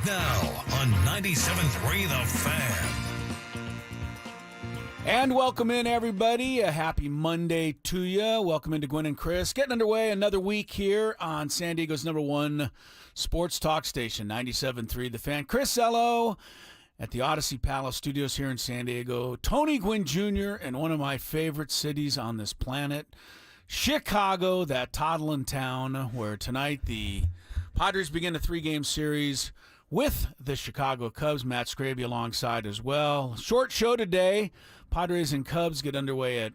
Now on 97.3 The Fan. And welcome in, everybody. A happy Monday to you. Welcome into Gwynn and Chris. Getting underway another week here on San Diego's #1 sports talk station, 97.3 The Fan. Chris Ello at the Odyssey Palace Studios here in San Diego. Tony Gwynn Jr. in one of my favorite cities on this planet, Chicago, that toddling town where tonight the Padres begin a 3-game series with the Chicago Cubs. Matt Skraby alongside as well. Short show today. Padres and Cubs get underway at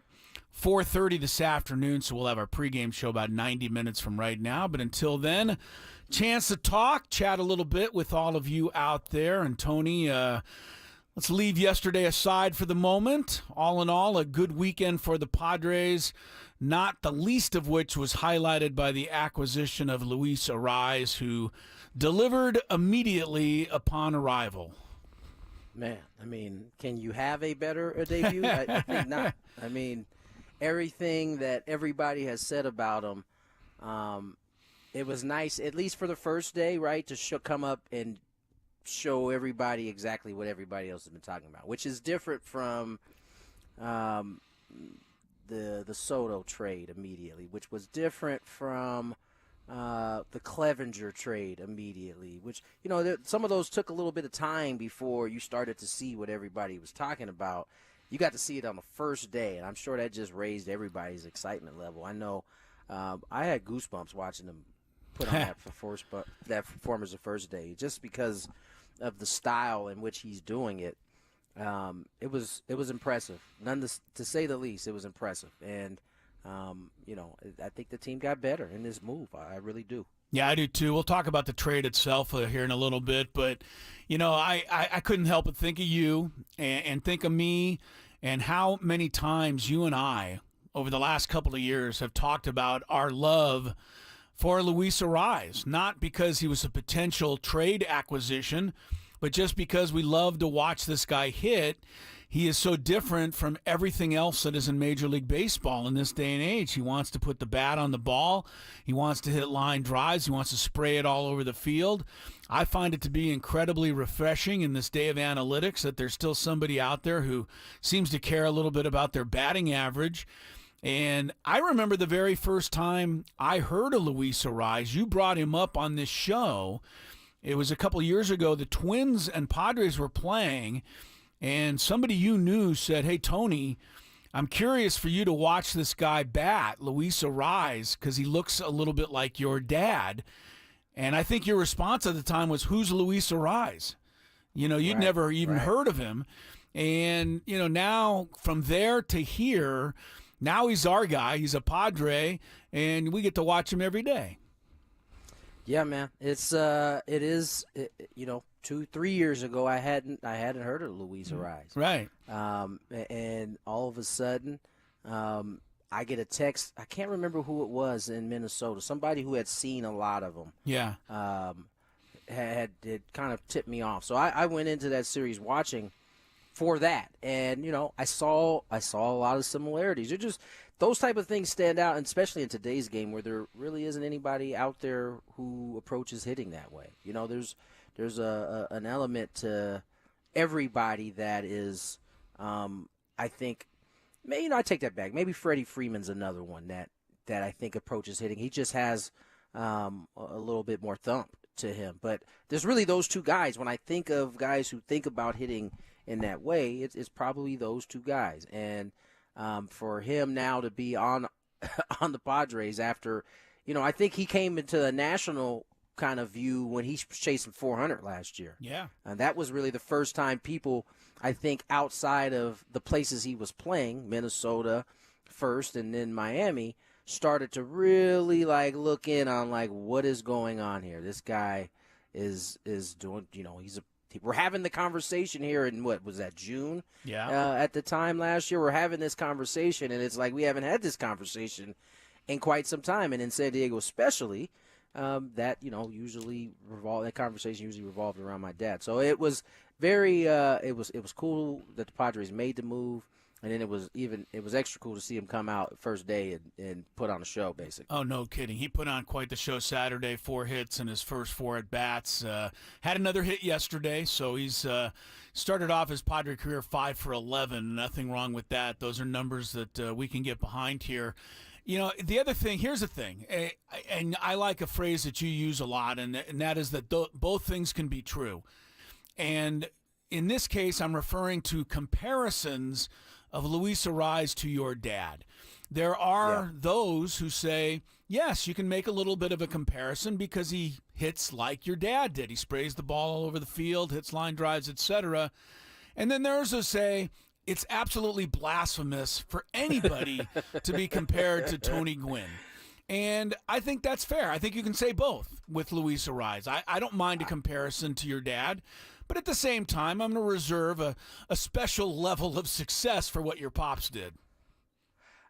4:30 this afternoon, so we'll have our pregame show about 90 minutes from right now. But until then, chance to talk, chat a little bit with all of you out there. And Tony, let's leave yesterday aside for the moment. All in all, a good weekend for the Padres, not the least of which was highlighted by the acquisition of Luis Arraez, who delivered immediately upon arrival. Man, I mean, can you have a better debut? I think not. I mean, everything that everybody has said about him, it was nice, at least for the first day, right, to come up and show everybody exactly what everybody else has been talking about, which is different from the Soto trade immediately, which was different from the Clevenger trade immediately, which, you know, some of those took a little bit of time before you started to see what everybody was talking about. You got to see it on the first day, and I'm sure that just raised everybody's excitement level. I know I had goosebumps watching them put on that performance the first day, just because of the style in which he's doing it. It was impressive, to say the least. It was impressive, and you know, I think the team got better in this move. I really do. Yeah, I do too. We'll talk about the trade itself here in a little bit, but you know, I couldn't help but think of you and think of me and how many times you and I over the last couple of years have talked about our love for Luis Arraez, not because he was a potential trade acquisition, but just because we love to watch this guy hit. He is so different from everything else that is in Major League Baseball in this day and age. He wants to put the bat on the ball. He wants to hit line drives. He wants to spray it all over the field. I find it to be incredibly refreshing in this day of analytics that there's still somebody out there who seems to care a little bit about their batting average. And I remember the very first time I heard of Luis Arraez, you brought him up on this show. It was a couple years ago. The Twins and Padres were playing, and somebody you knew said, "Hey, Tony, I'm curious for you to watch this guy bat, Luis Arraez, because he looks a little bit like your dad." And I think your response at the time was, "Who's Luis Arraez?" You know, you'd never even heard of him. And, you know, now from there to here, now he's our guy. He's a Padre, and we get to watch him every day. Yeah, man. It is, you know, 2-3 years ago I hadn't heard of Luis Arraez. Right. And all of a sudden, I get a text. I can't remember who it was in Minnesota. Somebody who had seen a lot of them. Yeah. Had kind of tipped me off. So I went into that series watching for that, and you know, I saw a lot of similarities. They're just those type of things stand out, and especially in today's game where there really isn't anybody out there who approaches hitting that way. You know, there's an element to everybody that is, I think, maybe I take that back. Maybe Freddie Freeman's another one that I think approaches hitting. He just has a little bit more thump to him. But there's really those two guys. When I think of guys who think about hitting in that way, it's probably those two guys. And for him now to be on the Padres after, you know, I think he came into the national kind of view when he was chasing 400 last year. Yeah. And that was really the first time people, I think, outside of the places he was playing, Minnesota first and then Miami, started to really like look in on like what is going on here. This guy is doing, you know, we're having the conversation here in what was that, June? Yeah. At the time last year, we're having this conversation, and it's like we haven't had this conversation in quite some time, and in San Diego especially, that, you know, that conversation usually revolved around my dad. So it was very it was cool that the Padres made the move. And then it was extra cool to see him come out first day and put on a show, basically. Oh, no kidding. He put on quite the show Saturday, 4 hits in his first 4 at-bats. Had another hit yesterday, so he's started off his Padre career 5 for 11. Nothing wrong with that. Those are numbers that we can get behind here. You know, the other thing, here's the thing, and I like a phrase that you use a lot, and that is that both things can be true. And in this case, I'm referring to comparisons of Luis Arraez to your dad. There are those who say, yes, you can make a little bit of a comparison because he hits like your dad did. He sprays the ball all over the field, hits line drives, etc. And then there's who say it's absolutely blasphemous for anybody to be compared to Tony Gwynn. And I think that's fair. I think you can say both with Luis Arraez. I don't mind a comparison to your dad. But at the same time, I'm going to reserve a special level of success for what your pops did.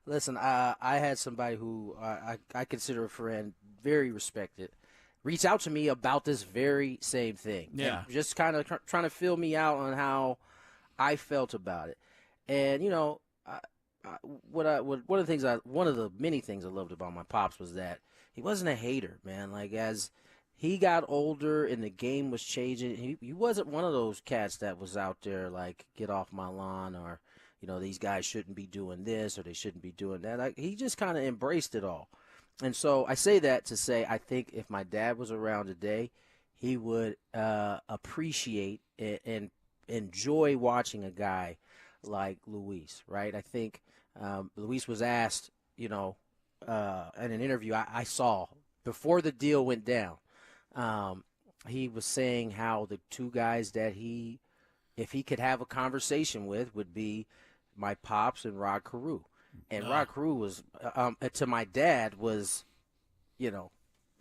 Listen, I had somebody who I consider a friend, very respected, reach out to me about this very same thing. Yeah. And just kind of trying to fill me out on how I felt about it. And, you know, one of the many things I loved about my pops was that he wasn't a hater, man. Like, as he got older and the game was changing, he wasn't one of those cats that was out there like, get off my lawn, or, you know, these guys shouldn't be doing this or they shouldn't be doing that. Like, he just kind of embraced it all. And so I say that to say I think if my dad was around today, he would appreciate and enjoy watching a guy like Luis, right? I think Luis was asked, you know, in an interview I saw before the deal went down, he was saying how the two guys that if he could have a conversation with, would be my pops and Rod Carew. And Rod Carew was, to my dad, was, you know,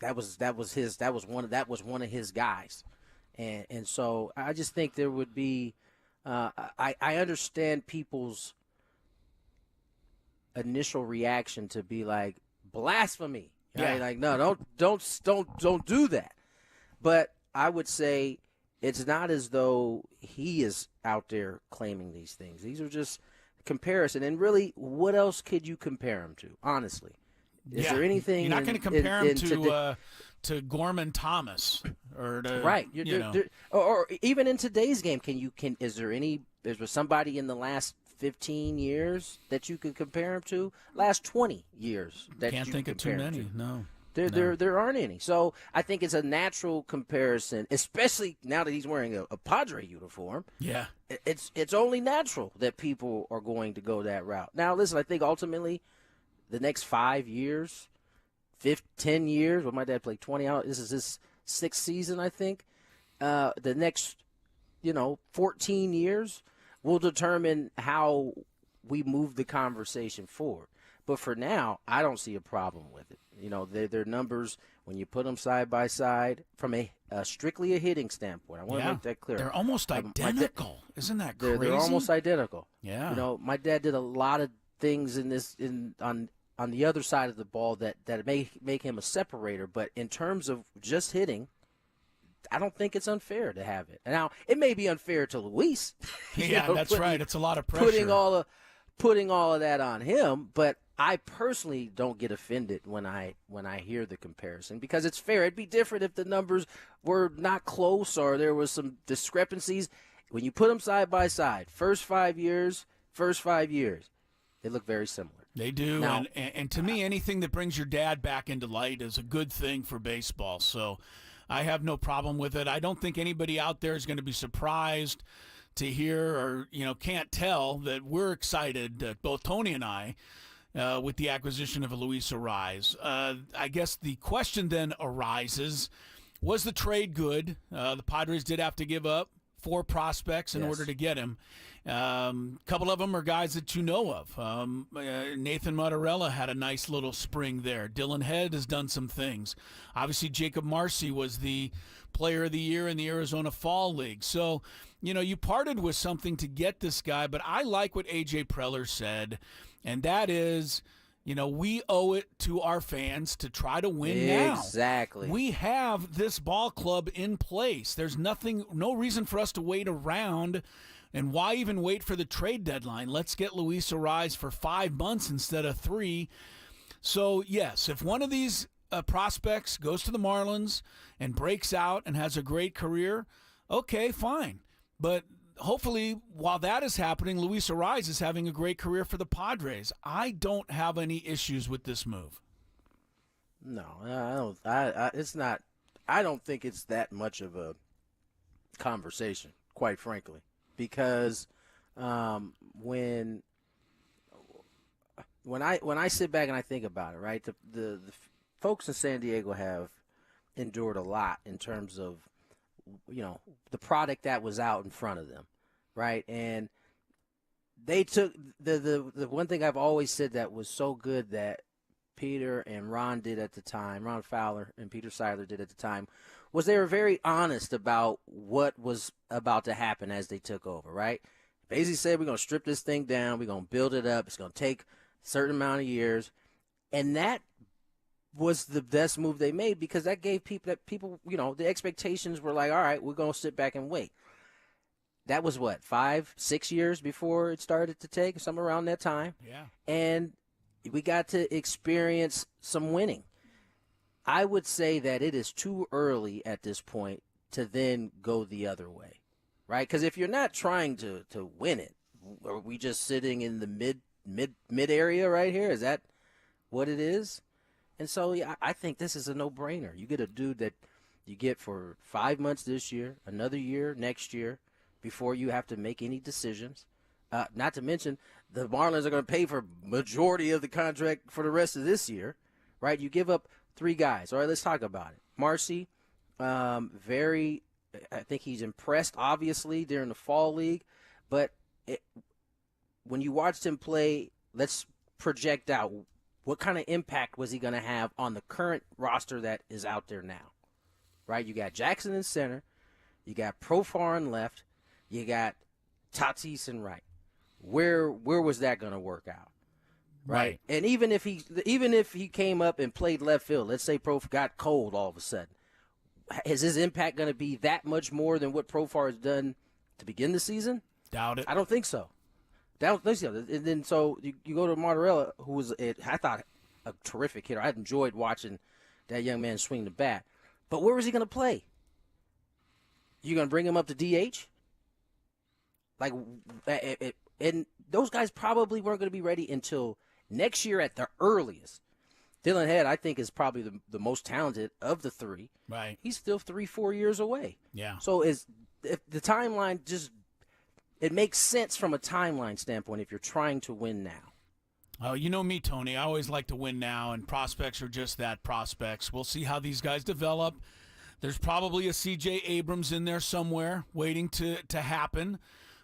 that was one of his guys. And so I just think there would be, I understand people's initial reaction to be like, blasphemy. Right? Like, no, don't do that. But I would say it's not as though he is out there claiming these things. These are just comparison. And really, what else could you compare him to, honestly? Is there anything? You're not going to compare him to Gorman Thomas or to, right. You know. Or even in today's game, is there somebody in the last 15 years that you could compare him to? Last 20 years that can't you think of too many. To? No. There aren't any. So I think it's a natural comparison, especially now that he's wearing a Padre uniform. Yeah. It's only natural that people are going to go that route. Now, listen, I think ultimately the next 5 years, 10 years, well, my dad played 20 out. This is his 6th season, I think. The next, 14 years will determine how we move the conversation forward. But for now, I don't see a problem with it. Their numbers, when you put them side by side, from a strictly a hitting standpoint, I want to make that clear. They're almost identical. Isn't that crazy? They're almost identical. Yeah. My dad did a lot of things on the other side of the ball that may make him a separator. But in terms of just hitting, I don't think it's unfair to have it. Now, it may be unfair to Luis. That's right. It's a lot of pressure. Putting all of that on him, but I personally don't get offended when I hear the comparison, because it's fair. It'd be different if the numbers were not close or there was some discrepancies. When you put them side by side, first 5 years, they look very similar. They do, now, and to me, anything that brings your dad back into light is a good thing for baseball. So I have no problem with it. I don't think anybody out there is going to be surprised to hear or can't tell that we're excited, both Tony and I, with the acquisition of Luis Arraez. I guess the question then arises, was the trade good? The Padres did have to give up 4 prospects in order to get him. A couple of them are guys that you know of. Nathan Motorella had a nice little spring there. Dylan Head has done some things. Obviously, Jacob Marcy was the player of the year in the Arizona Fall League. So, you parted with something to get this guy, but I like what A.J. Preller said, and that is, we owe it to our fans to try to win now. Exactly. We have this ball club in place. There's no reason for us to wait around And why even wait for the trade deadline? Let's get Luis Arraez for 5 months instead of 3. So, yes, if one of these prospects goes to the Marlins and breaks out and has a great career, okay, fine. But hopefully, while that is happening, Luis Arraez is having a great career for the Padres. I don't have any issues with this move. No, I don't. It's not. I don't think it's that much of a conversation, quite frankly, because when I sit back and I think about it, right, the folks in San Diego have endured a lot in terms of, the product that was out in front of them, right? And they took the one thing I've always said that was so good that Peter and Ron did at the time, Ron Fowler and Peter Seiler did at the time, was they were very honest about what was about to happen as they took over, right? Basically said, we're going to strip this thing down, we're going to build it up, it's going to take a certain amount of years, and that was the best move they made because that gave people, the expectations were like, all right, we're going to sit back and wait. That was what, 5-6 years before it started to take, somewhere around that time. Yeah. And we got to experience some winning. I would say that it is too early at this point to then go the other way, right? Because if you're not trying to win it, are we just sitting in the mid area right here? Is that what it is? And so yeah, I think this is a no-brainer. You get a dude that you get for 5 months this year, another year next year, before you have to make any decisions. Not to mention, the Marlins are going to pay for majority of the contract for the rest of this year, right? You give up 3 guys. All right, let's talk about it. Marcy, I think he's impressed, obviously, during the fall league. But when you watched him play, let's project out. What kind of impact was he going to have on the current roster that is out there now, right? You got Jackson in center. You got Profar in left. You got Tatis in right. Where was that going to work out? Right. And even if he came up and played left field, let's say Profar got cold all of a sudden, is his impact going to be that much more than what Profar has done to begin the season? Doubt it. I don't think so. And then so you go to Martorella, who was I thought a terrific hitter. I enjoyed watching that young man swing the bat. But where was he going to play? You going to bring him up to DH? Like, and those guys probably weren't going to be ready until next year at the earliest. Dylan Head, I think, is probably the most talented of the 3. Right. He's still 3-4 years away. Yeah. So if the timeline it makes sense from a timeline standpoint if you're trying to win now. Oh, you know me, Tony. I always like to win now, and prospects are just that, prospects. We'll see how these guys develop. There's probably a C.J. Abrams in there somewhere waiting to happen.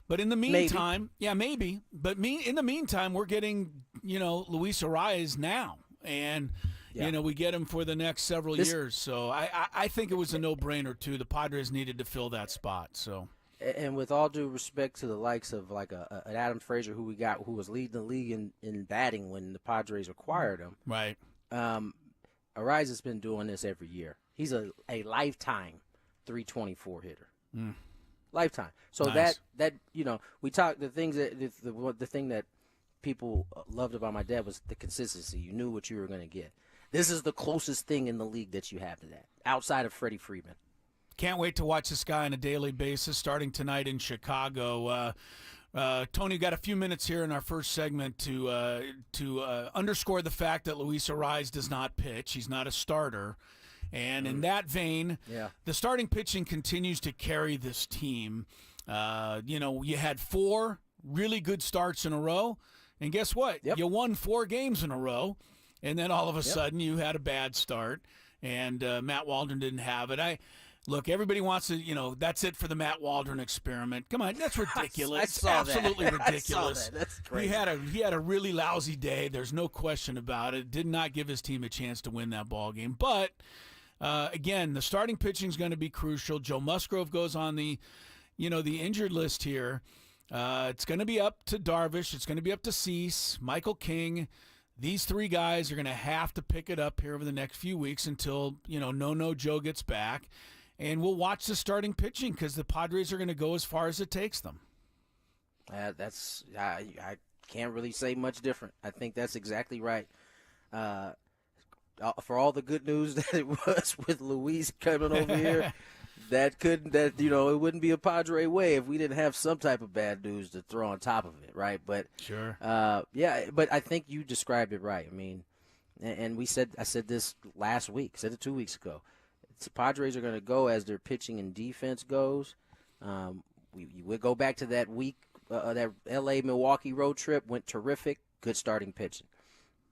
But in the meantime, maybe. But in the meantime, we're getting, Luis Arraez now. And, we get him for the next several years. So I think it was a no-brainer, too. The Padres needed to fill that spot. So. And with all due respect to the likes of like an Adam Frazier who was leading the league in batting when the Padres acquired him. Right. Arraez has been doing this every year. He's a lifetime 324 hitter. Mm. Lifetime. So nice. that we talked the things that the thing that people loved about my dad was the consistency. You knew what you were going to get. This is the closest thing in the league that you have to that, outside of Freddie Freeman. Can't wait to watch this guy on a daily basis starting tonight in Chicago. Tony, got a few minutes here in our first segment to underscore the fact that Luis Arraez does not pitch. He's not a starter. And in that vein, the starting pitching continues to carry this team. You had 4 really good starts in a row. And guess what? Yep. You won 4 games in a row. And then all of a sudden you had a bad start. And Matt Waldron didn't have it. Look, everybody wants to, that's it for the Matt Waldron experiment. Come on, that's ridiculous. It's absolutely ridiculous. That's crazy. He had a really lousy day. There's no question about it. Did not give his team a chance to win that ball game. But, again, the starting pitching is going to be crucial. Joe Musgrove goes on the injured list here. It's going to be up to Darvish. It's going to be up to Cease, Michael King. These 3 guys are going to have to pick it up here over the next few weeks until, No Joe gets back. And we'll watch the starting pitching because the Padres are going to go as far as it takes them. I can't really say much different. I think that's exactly right. Uh, for all the good news that it was with Luis coming over here, it wouldn't be a Padre way if we didn't have some type of bad news to throw on top of it, right? But Sure. yeah, but I think you described it right. I mean, and I said this last week, said it 2 weeks ago. The Padres are going to go as their pitching and defense goes. We go back to that week, that L.A. Milwaukee road trip went terrific, good starting pitching.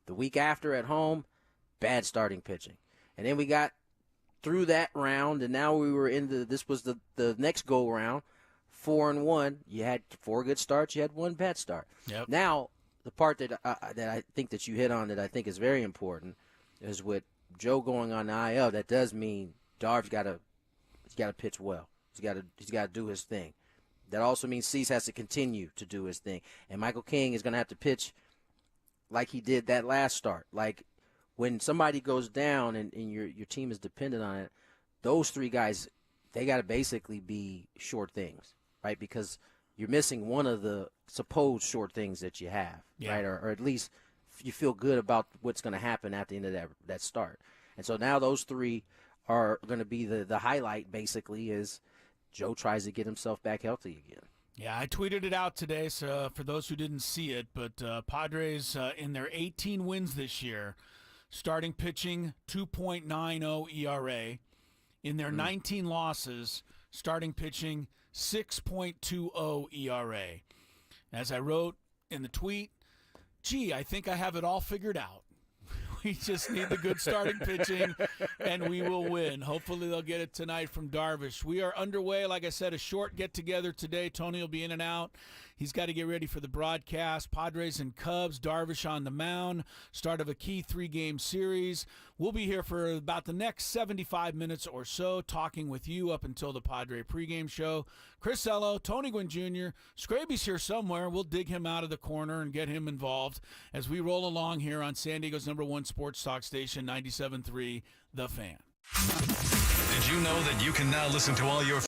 The week after at home, bad starting pitching, and then we got through that round, and now we were this was the next go round, 4-1. You had 4 good starts, you had 1 bad start. Yep. Now the part that I think that you hit on that I think is very important is with Joe going on the IL. That does mean Darv's got to pitch well. He's got to do his thing. That also means Cease has to continue to do his thing, and Michael King is going to have to pitch like he did that last start. Like when somebody goes down and your team is dependent on it, those 3 guys, they got to basically be short things, right? Because you're missing one of the supposed short things that you have, right? Or at least you feel good about what's going to happen at the end of that start. And so now those 3 are going to be the highlight, basically, as Joe tries to get himself back healthy again. Yeah, I tweeted it out today, so for those who didn't see it, but Padres in their 18 wins this year, starting pitching 2.90 ERA. In their 19 losses, starting pitching 6.20 ERA. As I wrote in the tweet, I think I have it all figured out. We just need the good starting pitching, and we will win. Hopefully they'll get it tonight from Darvish. We are underway. Like I said, a short get-together today. Tony will be in and out. He's got to get ready for the broadcast. Padres and Cubs, Darvish on the mound, start of a key 3-game series. We'll be here for about the next 75 minutes or so, talking with you up until the Padre pregame show. Chris Ello, Tony Gwynn Jr., Skraby's here somewhere. We'll dig him out of the corner and get him involved as we roll along here on San Diego's #1 sports talk station, 97.3 The Fan. Did you know that you can now listen to all your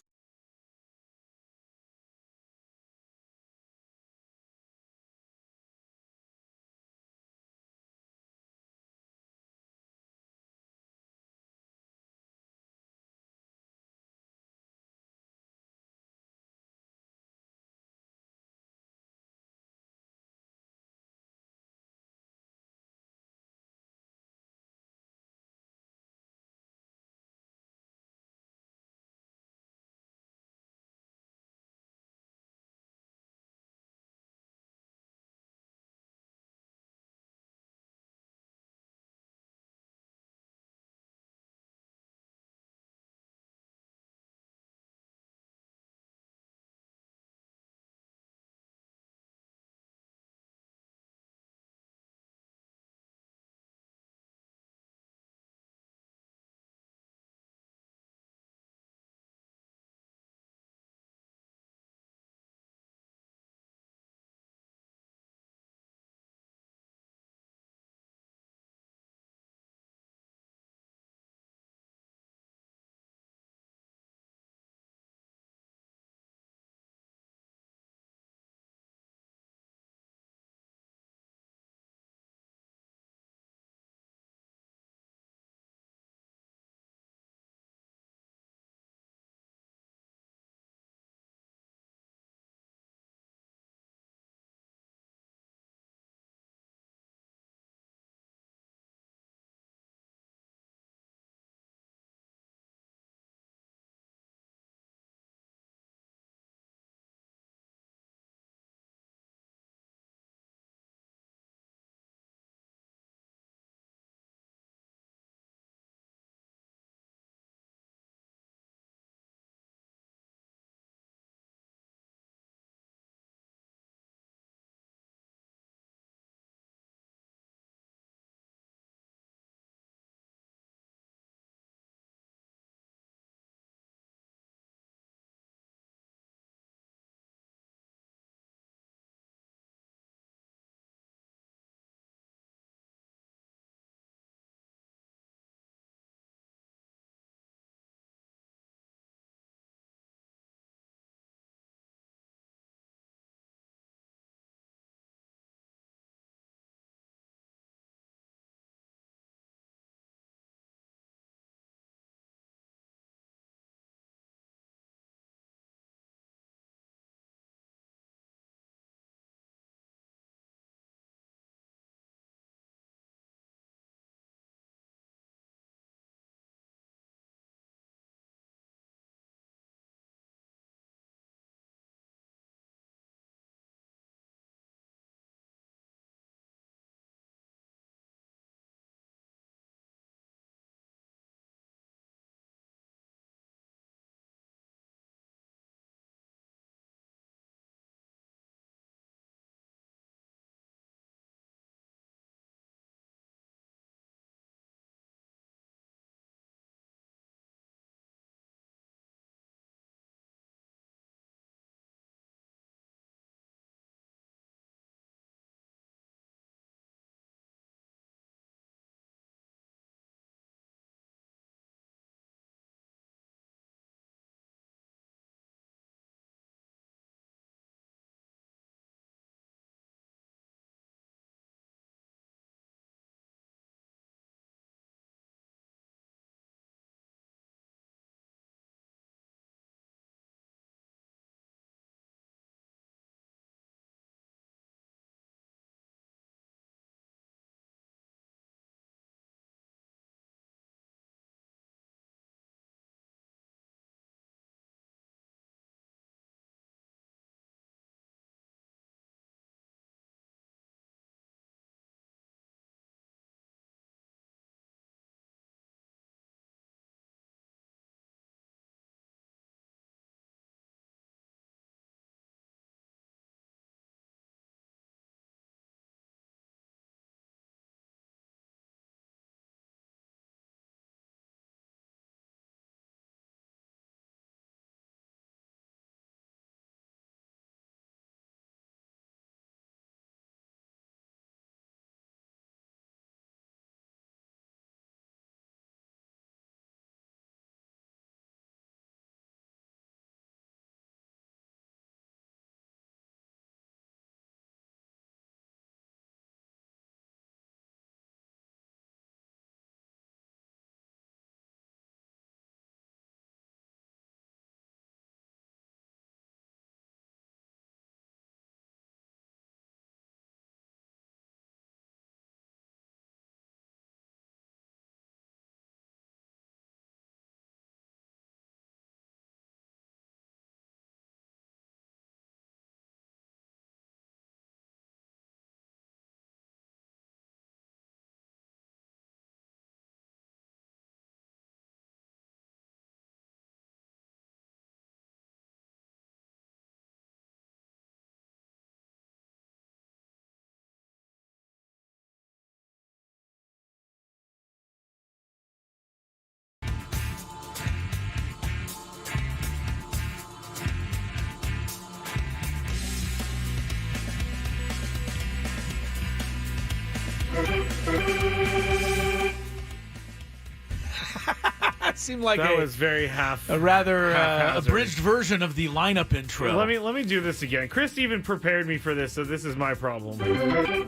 seemed like That was very a rather haphazard. abridged version of the lineup intro. Let me do this again. Chris even prepared me for this, so this is my problem.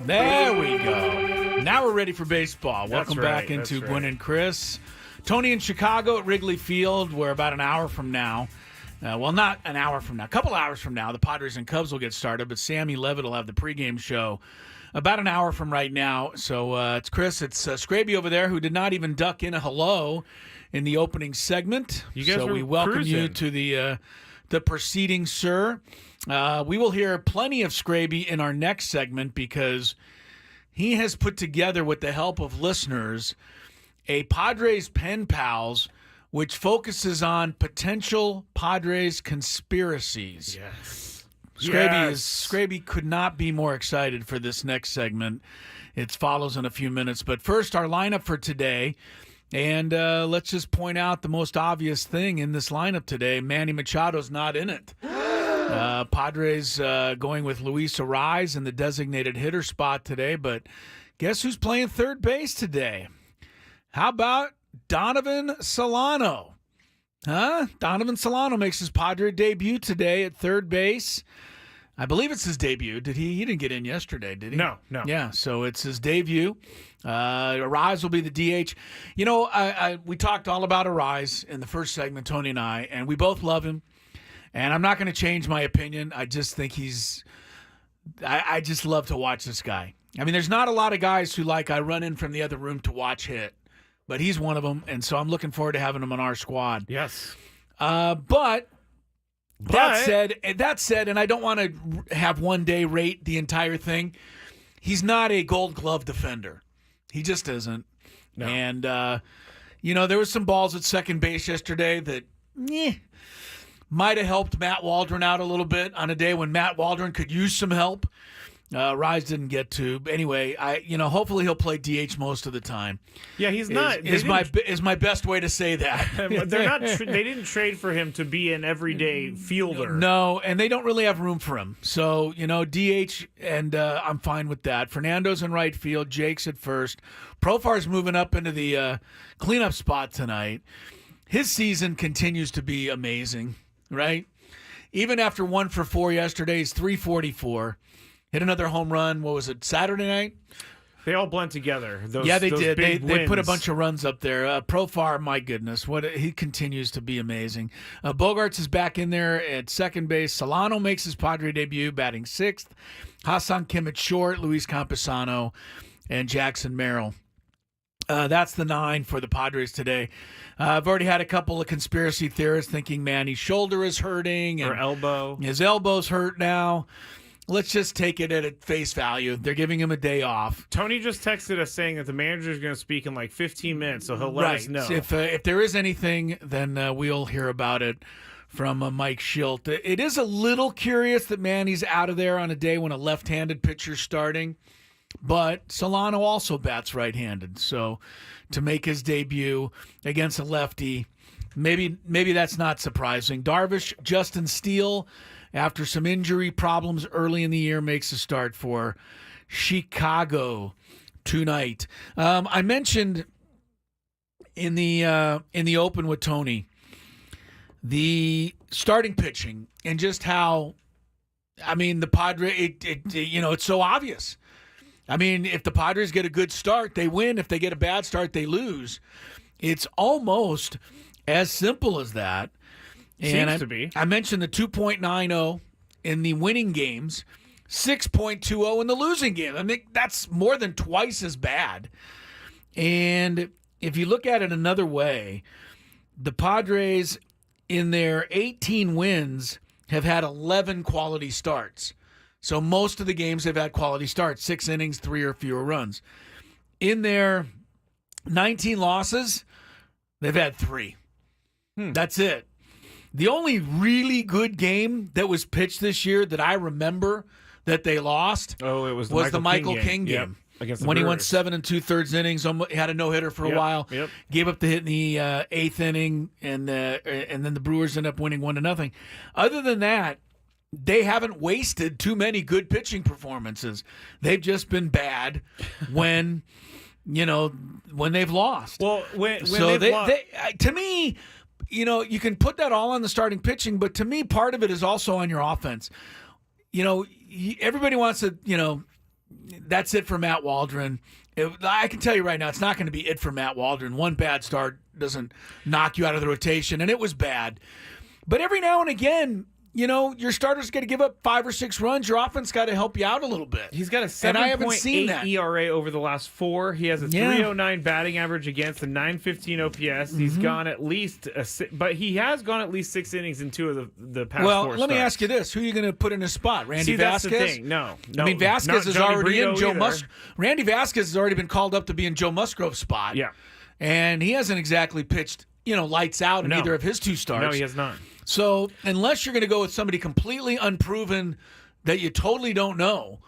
There we go. Now we're ready for baseball. Welcome back right, into that's Gwynn right. and Chris. Tony in Chicago at Wrigley Field. We're about an hour from now. Well, not an hour from now. A couple hours from now, the Padres and Cubs will get started, but Sammy Levitt will have the pregame show about an hour from right now. So it's Chris, it's Skraby over there, who did not even duck in a hello in the opening segment. You guys So were we welcome you cruising. to the proceedings, sir. We will hear plenty of Skraby in our next segment because he has put together, with the help of listeners, a Padres Pen Pals, which focuses on potential Padres conspiracies. Yes. Skraby could not be more excited for this next segment. It follows in a few minutes. But first, our lineup for today. And let's just point out the most obvious thing in this lineup today. Manny Machado's not in it. Padres going with Luis Arraez in the designated hitter spot today. But guess who's playing third base today? How about Donovan Solano? Donovan Solano makes his Padre debut today at third base. I believe it's his debut. He didn't get in yesterday, did he? No. Yeah, so it's his debut. Arraez will be the DH. You know, we talked all about Arraez in the first segment, Tony and I, and we both love him. And I'm not going to change my opinion. I just think I just love to watch this guy. I mean, there's not a lot of guys who I run in from the other room to watch hit. But he's one of them, and so I'm looking forward to having him on our squad. Yes. But that said, and I don't want to have one day rate the entire thing. He's not a Gold Glove defender. He just isn't. No. And there was some balls at second base yesterday that might have helped Matt Waldron out a little bit on a day when Matt Waldron could use some help. Rise didn't get to. But anyway, hopefully he'll play DH most of the time. Yeah, he's not. Is my best way to say that. They're not. They didn't trade for him to be an everyday fielder. No, and they don't really have room for him. So DH, and I'm fine with that. Fernando's in right field. Jake's at first. Profar's moving up into the cleanup spot tonight. His season continues to be amazing, right? Even after 1 for 4 yesterday, he's 344. Hit another home run. What was it, Saturday night? They all blend together. Those They did. They put a wins. bunch of runs up there. Profar, my goodness, he continues to be amazing. Bogarts is back in there at second base. Solano makes his Padre debut, batting sixth. Hassan Kim at short. Luis Campusano and Jackson Merrill. That's the 9 for the Padres today. I've already had a couple of conspiracy theorists thinking Manny's shoulder is hurting. Or And elbow. his elbow's hurt now. Let's just take it at face value. They're giving him a day off. Tony just texted us saying that the manager is going to speak in like 15 minutes, so he'll let us know. If there is anything, then we'll hear about it from Mike Schilt. It is a little curious that Manny's out of there on a day when a left-handed pitcher's starting, but Solano also bats right-handed. So to make his debut against a lefty, maybe that's not surprising. Darvish, Justin Steele, after some injury problems early in the year, makes a start for Chicago tonight. I mentioned in the open with Tony the starting pitching and just how, the Padres, it's so obvious. If the Padres get a good start, they win. If they get a bad start, they lose. It's almost as simple as that. Seems to be. I mentioned the 2.90 in the winning games, 6.20 in the losing game. That's more than twice as bad. And if you look at it another way, the Padres, in their 18 wins, have had 11 quality starts. So most of the games they've had quality starts, 6 innings, 3 or fewer runs. In their 19 losses, they've had 3. That's it. The only really good game that was pitched this year that I remember that they lost it was the Michael King game. Yep. Against the when he went Brewers. 7 2/3 innings, had a no-hitter for a while, gave up the hit in the 8th inning, and then the Brewers ended up winning 1-0. Other than that, they haven't wasted too many good pitching performances. They've just been bad when when they've lost. Well, when So they've lost, to me, you can put that all on the starting pitching, but to me, part of it is also on your offense. Everybody wants to, that's it for Matt Waldron. I can tell you right now, it's not going to be it for Matt Waldron. One bad start doesn't knock you out of the rotation, and it was bad. But every now and again, your starter's got to give up 5 or 6 runs. Your offense got to help you out a little bit. he's got a And I haven't seen 7.8 that. ERA over the last 4. He has a 309 batting average against, a 915 OPS. He's gone at least but he has gone at least 6 innings in 2 of the past 4 Well, let me starts. ask you this: who are you going to put in his spot? Randy See, that's Vasquez? the thing. No. I mean, Vasquez not is Johnny already Brito in Joe either. Musgrove. Randy Vasquez has already been called up to be in Joe Musgrove's spot. Yeah. And he hasn't exactly pitched, lights out in No. either of his 2 starts. No, he has not. So unless you're going to go with somebody completely unproven that you totally don't know,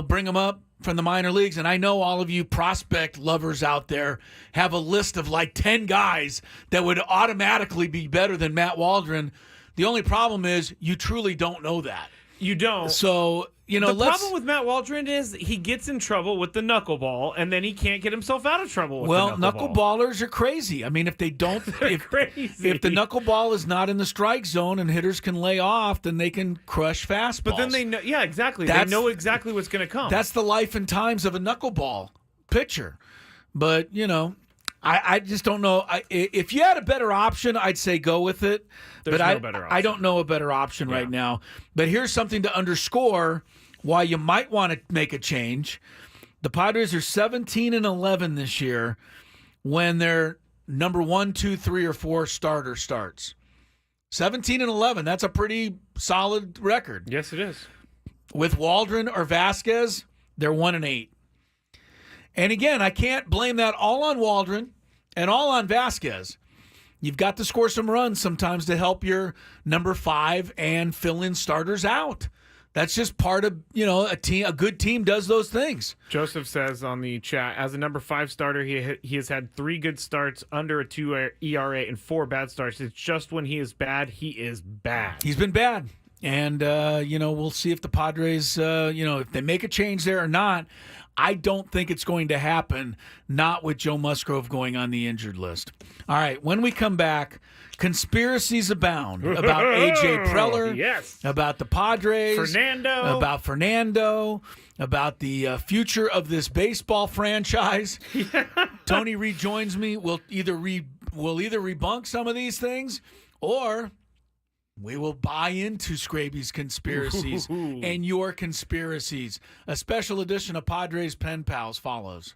bring them up from the minor leagues. And I know all of you prospect lovers out there have a list of like 10 guys that would automatically be better than Matt Waldron. The only problem is you truly don't know that. You don't. So, The problem with Matt Waldron is he gets in trouble with the knuckleball, and then he can't get himself out of trouble with the knuckleball. knuckleballers are crazy. I mean, if they don't, crazy. if the knuckleball is not in the strike zone and hitters can lay off, then they can crush fastballs. But then they know, yeah, exactly. They That's- know exactly what's going to come. That's the life and times of a knuckleball pitcher. But, I just don't know. If you had a better option, I'd say go with it. There's but no I, better I option. don't know a better option right now. But here's something to underscore why you might want to make a change. The Padres are 17-11 this year when their number 1, 2, 3, or 4 starter starts. 17-11. That's a pretty solid record. Yes, it is. With Waldron or Vasquez, they're 1-8. And again, I can't blame that all on Waldron and all on Vasquez. You've got to score some runs sometimes to help your number 5 and fill-in starters out. That's just part of, a team. A good team does those things. Joseph says on the chat, as a number 5 starter, he has had 3 good starts, under a 2 ERA, and 4 bad starts. It's just when he is bad, he is bad. He's been bad. And, we'll see if the Padres, if they make a change there or not. I don't think it's going to happen, not with Joe Musgrove going on the injured list. All right, when we come back, conspiracies abound about A.J. Preller, Yes. about the Padres, Fernando, about the future of this baseball franchise. Tony rejoins me. We'll either debunk some of these things, or we will buy into Skraby's conspiracies and your conspiracies. A special edition of Padres Pen Pals follows.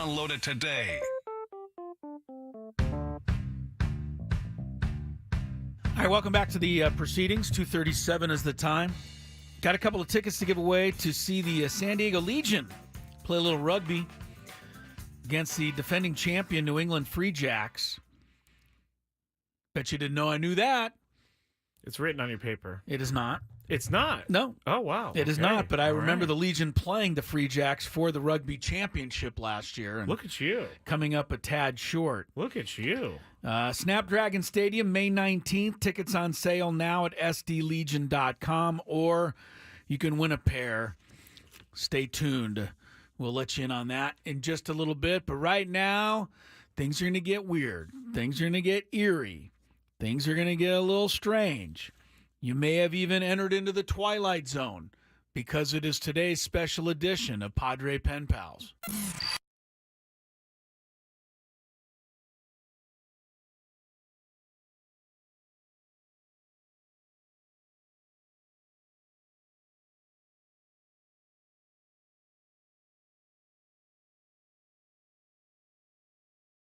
Download it today. All right, welcome back to the proceedings. 2:37 is the time. Got a couple of tickets to give away to see the San Diego Legion play a little rugby against the defending champion New England Free Jacks. Bet you didn't know I knew that. It's written on your paper. It is not. It's not? No. Oh, wow. It is Okay. not, but I All remember right. the Legion playing the Free Jacks for the rugby championship last year. And Look at you. coming up a tad short. Look at you. Snapdragon Stadium, May 19th. Tickets on sale now at sdlegion.com, or you can win a pair. Stay tuned. We'll let you in on that in just a little bit. But right now, things are going to get weird. Things are going to get eerie. Things are going to get a little strange. You may have even entered into the Twilight Zone because it is today's special edition of Padre Pen Pals.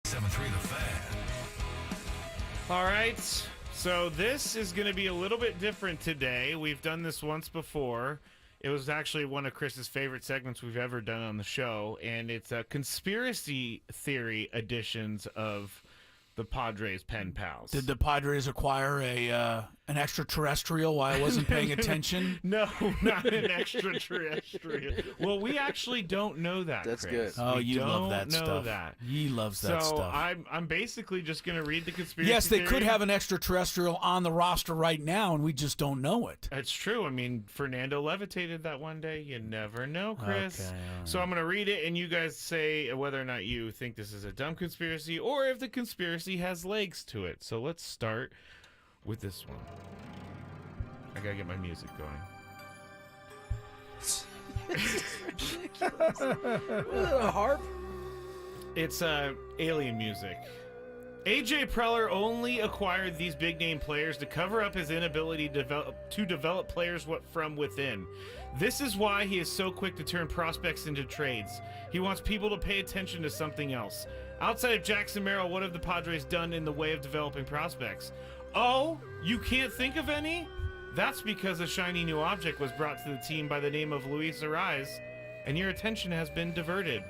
Seven-three The Fan. All right. So this is going to be a little bit different today. We've done this once before. It was actually one of Chris's favorite segments we've ever done on the show, and it's a conspiracy theory editions of the Padres Pen Pals. Did the Padres acquire an extraterrestrial while I wasn't paying attention? No, not an extraterrestrial. Well, we actually don't know that. That's Chris. good. Oh, We you love that don't know stuff. that. He loves that So stuff. I'm basically just going to read the conspiracy. Yes, they theory. could have an extraterrestrial on the roster right now, and we just don't know it. That's true. I mean, Fernando levitated that one day. You never know, Chris. Okay, all So I'm going to read it, and you guys say whether or not you think this is a dumb conspiracy or if the conspiracy has legs to it. So let's start with this one. I got to get my music going. A harp? It's alien music. AJ Preller only acquired these big name players to cover up his inability to develop players from within. This is why he is so quick to turn prospects into trades. He wants people to pay attention to something else. Outside of Jackson Merrill, what have the Padres done in the way of developing prospects? Oh, you can't think of any? That's because a shiny new object was brought to the team by the name of Luis Arraez, and your attention has been diverted.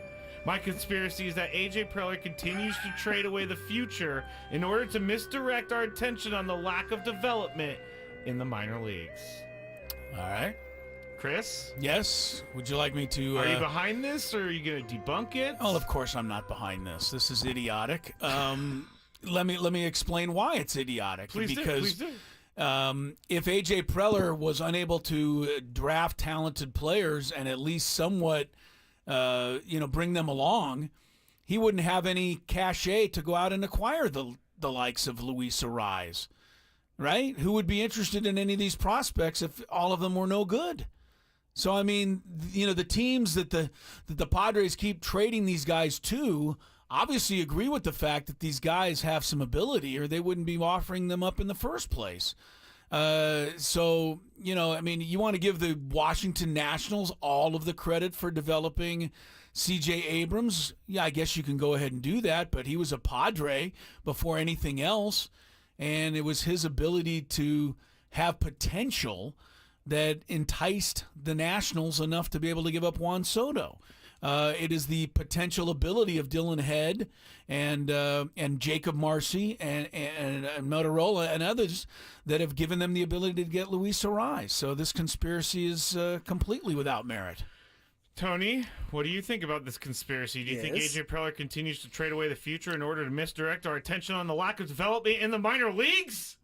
My conspiracy is that AJ Preller continues to trade away the future in order to misdirect our attention on the lack of development in the minor leagues. All right. Chris, Yes. Would you like me to? are you behind this, or are you going to debunk it? Oh, of course I'm not behind this. This is idiotic. Let me explain why it's idiotic. Please because do. If AJ Preller was unable to draft talented players and at least somewhat, bring them along, he wouldn't have any cachet to go out and acquire the likes of Luis Arraez, right? Who would be interested in any of these prospects if all of them were no good? So I mean, the teams that the Padres keep trading these guys to obviously agree with the fact that these guys have some ability, or they wouldn't be offering them up in the first place. So, you want to give the Washington Nationals all of the credit for developing C.J. Abrams. Yeah, I guess you can go ahead and do that, but he was a Padre before anything else, and it was his ability to have potential that enticed the Nationals enough to be able to give up Juan Soto. It is the potential ability of Dylan Head and Jacob Marcy and Motorola and others that have given them the ability to get Luis Arraez. So this conspiracy is completely without merit. Tony, what do you think about this conspiracy? Do you think Yes. AJ Preller continues to trade away the future in order to misdirect our attention on the lack of development in the minor leagues?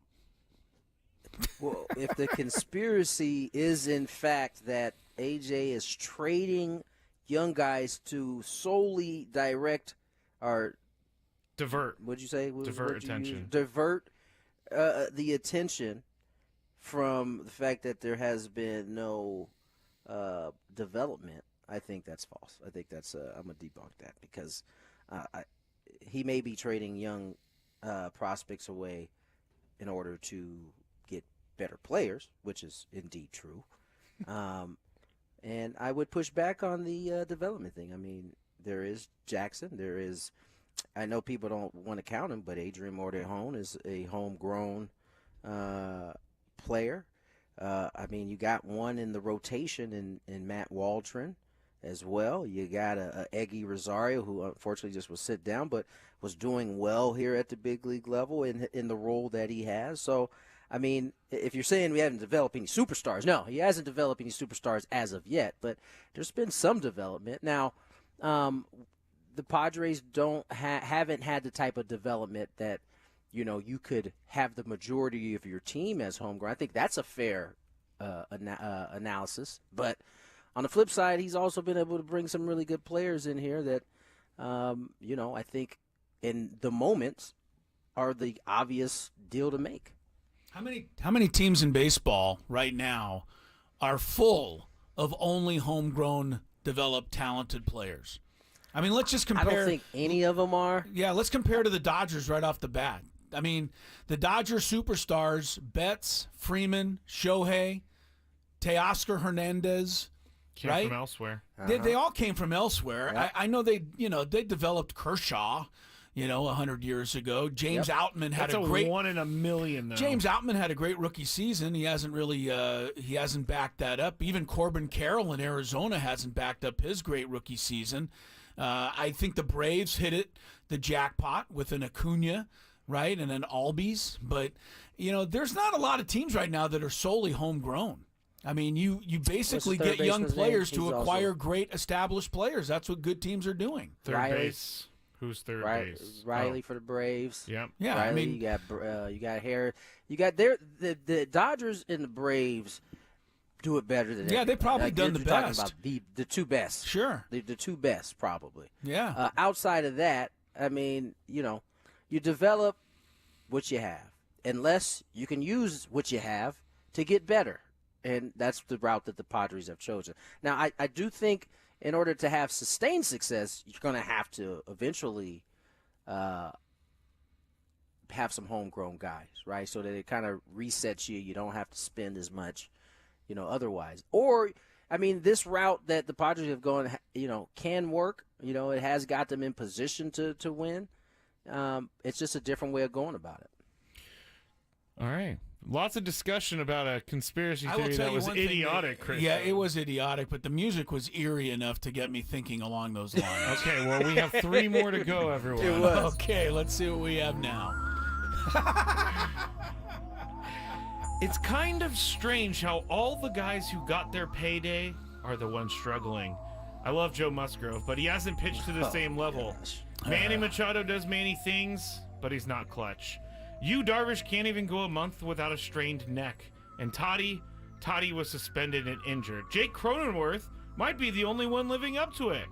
Well, if the conspiracy is in fact that AJ is trading young guys to solely direct or Divert. what'd you say? Divert What'd you attention. use? Divert the attention from the fact that there has been no development. I think that's false. I think that's I'm gonna debunk that because he may be trading young prospects away in order to get better players, which is indeed true. And I would push back on the development thing. I mean, there is Jackson. There is, I know people don't want to count him, but Adrian Mortejon is a homegrown player. I mean, you got one in the rotation in Matt Waldron as well. You got a Eggy Rosario, who unfortunately just was sit down, but was doing well here at the big league level in the role that he has. So, I mean, if you're saying we haven't developed any superstars, no, he hasn't developed any superstars as of yet, but there's been some development. Now, the Padres haven't had the type of development that, you know, you could have the majority of your team as homegrown. I think that's a fair analysis. But on the flip side, he's also been able to bring some really good players in here that, you know, I think in the moments are the obvious deal to make. How many teams in baseball right now are full of only homegrown, developed, talented players? I mean, let's just compare. I don't think any of them are. Yeah, let's compare to the Dodgers right off the bat. I mean, the Dodger superstars, Betts, Freeman, Shohei, Teoscar Hernandez, Came right? from elsewhere. They all came from elsewhere. Yep. I know they developed Kershaw, 100 years ago. James Outman had That's a great 1 in a million, though. James Outman had a great rookie season. He hasn't really he hasn't backed that up. Even Corbin Carroll in Arizona hasn't backed up his great rookie season. I think the Braves hit the jackpot with an Acuna, right, and an Albies. But, there's not a lot of teams right now that are solely homegrown. I mean, you basically get young players to acquire great established players. That's what good teams are doing. Third base. Who's third base? Riley for the Braves. Yep. Yeah, Riley, I mean, you got Harris. You got the Dodgers and the Braves do it better than they've probably done the you're talking best. about the two best. Sure. The two best, probably. Yeah. Outside of that, I mean, you develop what you have, unless you can use what you have to get better. And that's the route that the Padres have chosen. Now, I do think in order to have sustained success, you're going to have to eventually have some homegrown guys, right? So that it kind of resets you. You don't have to spend as much, otherwise. Or, I mean, this route that the Padres have gone, can work. It has got them in position to win. It's just a different way of going about it. All right. Lots of discussion about a conspiracy I will theory tell that you was one thing idiotic, Chris. Yeah, it was idiotic, but the music was eerie enough to get me thinking along those lines. Okay, well, we have 3 more to go, everyone. It was. Okay, let's see what we have now. It's kind of strange how all the guys who got their payday are the ones struggling. I love Joe Musgrove, but he hasn't pitched to the same level. Manny Machado does many things, but he's not clutch. Darvish can't even go a month without a strained neck. And Toddy was suspended and injured. Jake Cronenworth might be the only one living up to it.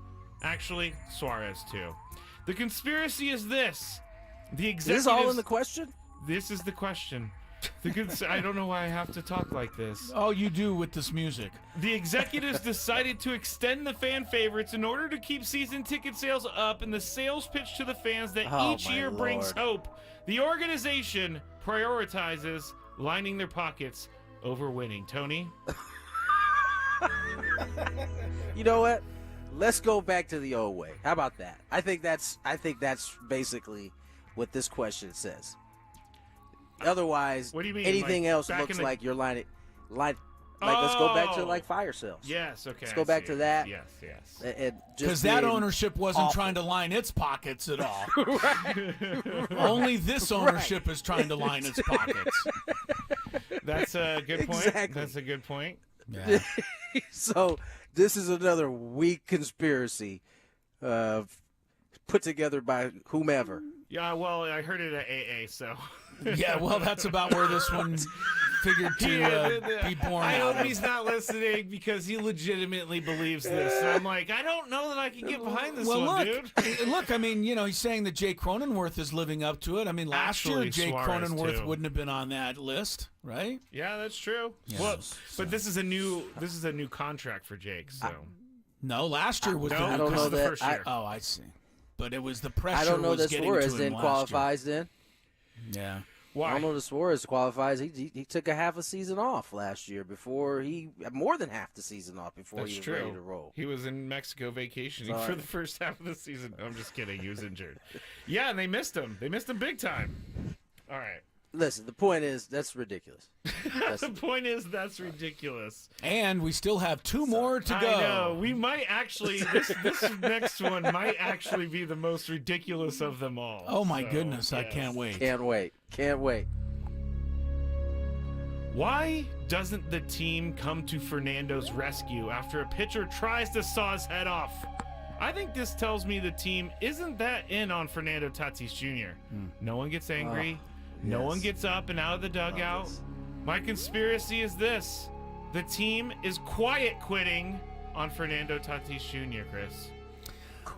Actually, Suarez too. The conspiracy is this. The executives, Is this all in the question? This is the question. I don't know why I have to talk like this. Oh, you do with this music. The executives decided to extend the fan favorites in order to keep season ticket sales up and the sales pitch to the fans that each year brings hope. The organization prioritizes lining their pockets over winning. Tony? You know what? Let's go back to the old way. How about that? I think that's basically what this question says. Otherwise, What do you mean, anything like, else back looks in the- like you're lining. Let's go back to Oh. like fire sales. Yes, okay. Let's go back to that. Yes. Because that being ownership wasn't awful. trying to line its pockets at all. Right. Only this ownership is trying to line its pockets. That's a good point. Exactly. That's a good point. Yeah. So this is another weak conspiracy put together by whomever. Yeah, well, I heard it at AA, so. Yeah, well, that's about where this one figured to be born I out hope of. he's not listening because he legitimately believes this. And I'm like, I don't know that I can get behind this one, look, dude. look, I mean, he's saying that Jake Cronenworth is living up to it. I mean, last year Actually, Jake Suarez, Cronenworth too. wouldn't have been on that list, right? Yeah, that's true. Yeah. Well, but this is a new contract for Jake. So No, last year was no, the I don't this know is the that- first year. Oh, I see. But it was the pressure I don't know was that getting Suarez to him then last qualifies then. year. Yeah. Why? Arnold Suarez qualifies. He took a half a season off last year more than half the season off before That's he was true. ready to roll. He was in Mexico vacationing Sorry. for the first half of the season. No, I'm just kidding. He was injured. Yeah, and they missed him. They missed him big time. All right. Listen, the point is that's ridiculous. The point is that's ridiculous. And we still have 2 more to go. I know. We might actually this next one might actually be the most ridiculous of them all. Oh my So, goodness, I yes. can't wait. Can't wait. Why doesn't the team come to Fernando's rescue after a pitcher tries to saw his head off? I think this tells me the team isn't that in on Fernando Tatis Jr. No one gets angry. No yes. one gets up and out of the dugout. this. My conspiracy is this. The team is quiet quitting on Fernando Tatis Jr., Chris.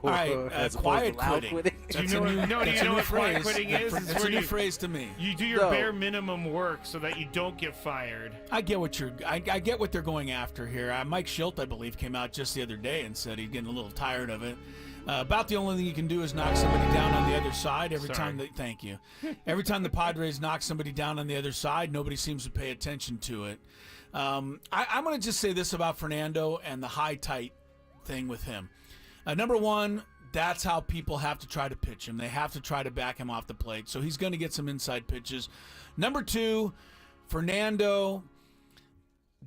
All right, As opposed quiet to loud quitting. Do you That's know a what, new- no, do that's you a know new what quiet phrase. quitting is? It's That's where a new you, phrase to me. you do your No. bare minimum work so that you don't get fired. I get what I get what they're going after here. Mike Schilt, I believe, came out just the other day and said he's getting a little tired of it. About the only thing you can do is knock somebody down on the other side every Sorry. time. Thank you. Every time the Padres knock somebody down on the other side, nobody seems to pay attention to it. I'm going to just say this about Fernando and the high tight thing with him. Number one, that's how people have to try to pitch him. They have to try to back him off the plate. So he's going to get some inside pitches. Number two, Fernando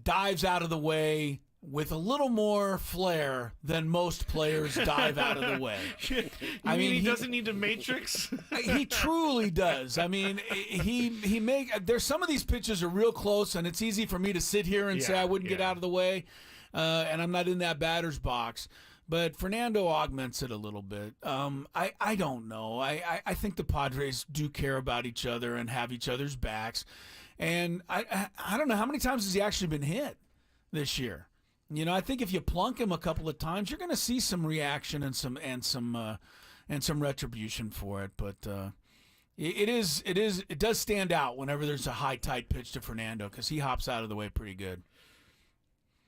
dives out of the way with a little more flair than most players dive out of the way. You I mean, he he- doesn't need a matrix? He truly does. I mean, there's some of these pitches are real close, and it's easy for me to sit here and say Yeah, I wouldn't get yeah. out of the way, and I'm not in that batter's box. But Fernando augments it a little bit. I don't know. I think the Padres do care about each other and have each other's backs. And I don't know, how many times has he actually been hit this year? You know, I think if you plunk him a couple of times, you're going to see some reaction and some retribution for it. But it does stand out whenever there's a high tight pitch to Fernando because he hops out of the way pretty good.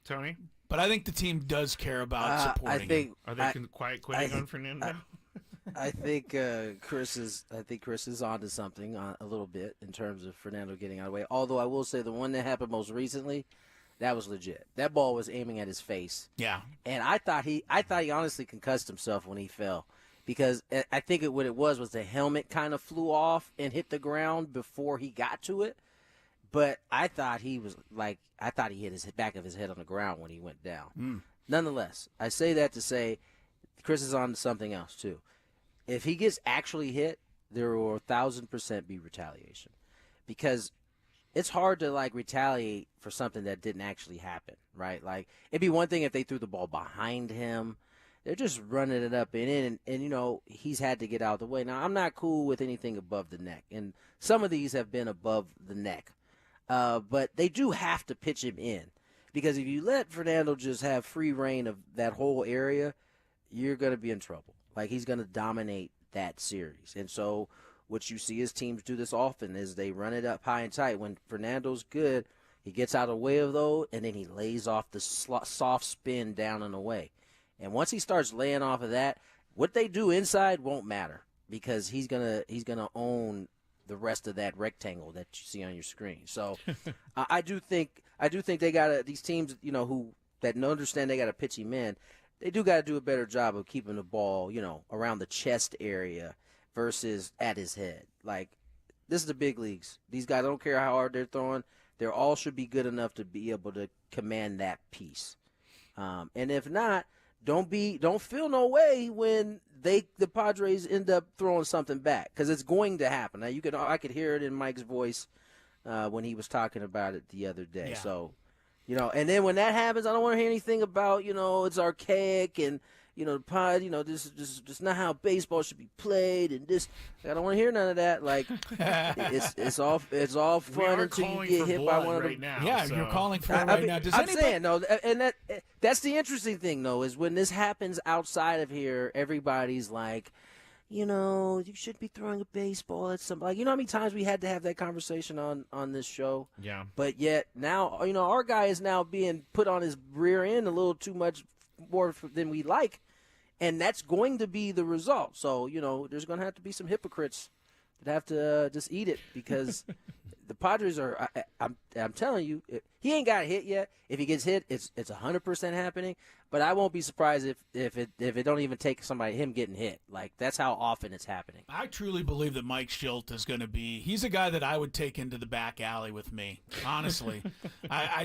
Tony, But I think the team does care about supporting I think him. are they quiet quitting on Fernando? I think Chris is onto something a little bit in terms of Fernando getting out of the way. Although I will say the one that happened most recently, that was legit. That ball was aiming at his face. Yeah. And I thought he honestly concussed himself when he fell, because I think what it was the helmet kind of flew off and hit the ground before he got to it. But I thought he hit his back of his head on the ground when he went down. Nonetheless, I say that to say Chris is on to something else too. If he gets actually hit, there will 1,000% be retaliation, because it's hard to retaliate for something that didn't actually happen, right? Like, it'd be one thing if they threw the ball behind him. They're just running it up and in, and you know, he's had to get out of the way. Now, I'm not cool with anything above the neck, and some of these have been above the neck. But they do have to pitch him in, because if you let Fernando just have free reign of that whole area, you're going to be in trouble. Like, he's going to dominate that series. And so what you see is teams do this often is they run it up high and tight. When Fernando's good, he gets out of the way of those, and then he lays off the soft spin down and away. And once he starts laying off of that, what they do inside won't matter, because he's gonna own the rest of that rectangle that you see on your screen. So I do think they got these teams, you know, who that understand they got to pitch him in. They do got to do a better job of keeping the ball, you know, around the chest area versus at his head. Like, this is the big leagues. These guys don't care how hard they're throwing. They all should be good enough to be able to command that piece. And if not, don't feel no way when the Padres end up throwing something back, because it's going to happen. Now I could hear it in Mike's voice when he was talking about it the other day. Yeah. So, you know, and then when that happens, I don't want to hear anything about, you know, it's archaic and, you know, this is not how baseball should be played, and this. I don't want to hear none of that. Like, it's all fun until you get hit by one of them. right now. Yeah, so. you're calling for it right now. Does anybody? Saying, no, and that's the interesting thing, though, is when this happens outside of here, everybody's like, you know, you should be throwing a baseball at somebody. Like, you know how many times we had to have that conversation on this show? Yeah. But yet now, you know, our guy is now being put on his rear end a little too much more than we like, and that's going to be the result. So, you know, there's going to have to be some hypocrites that have to just eat it because the Padres are. I'm telling you, he ain't got hit yet. If he gets hit, it's 100% happening. But I won't be surprised if it don't even take him getting hit. Like that's how often it's happening. I truly believe that Mike Schilt is going to be. He's a guy that I would take into the back alley with me. Honestly,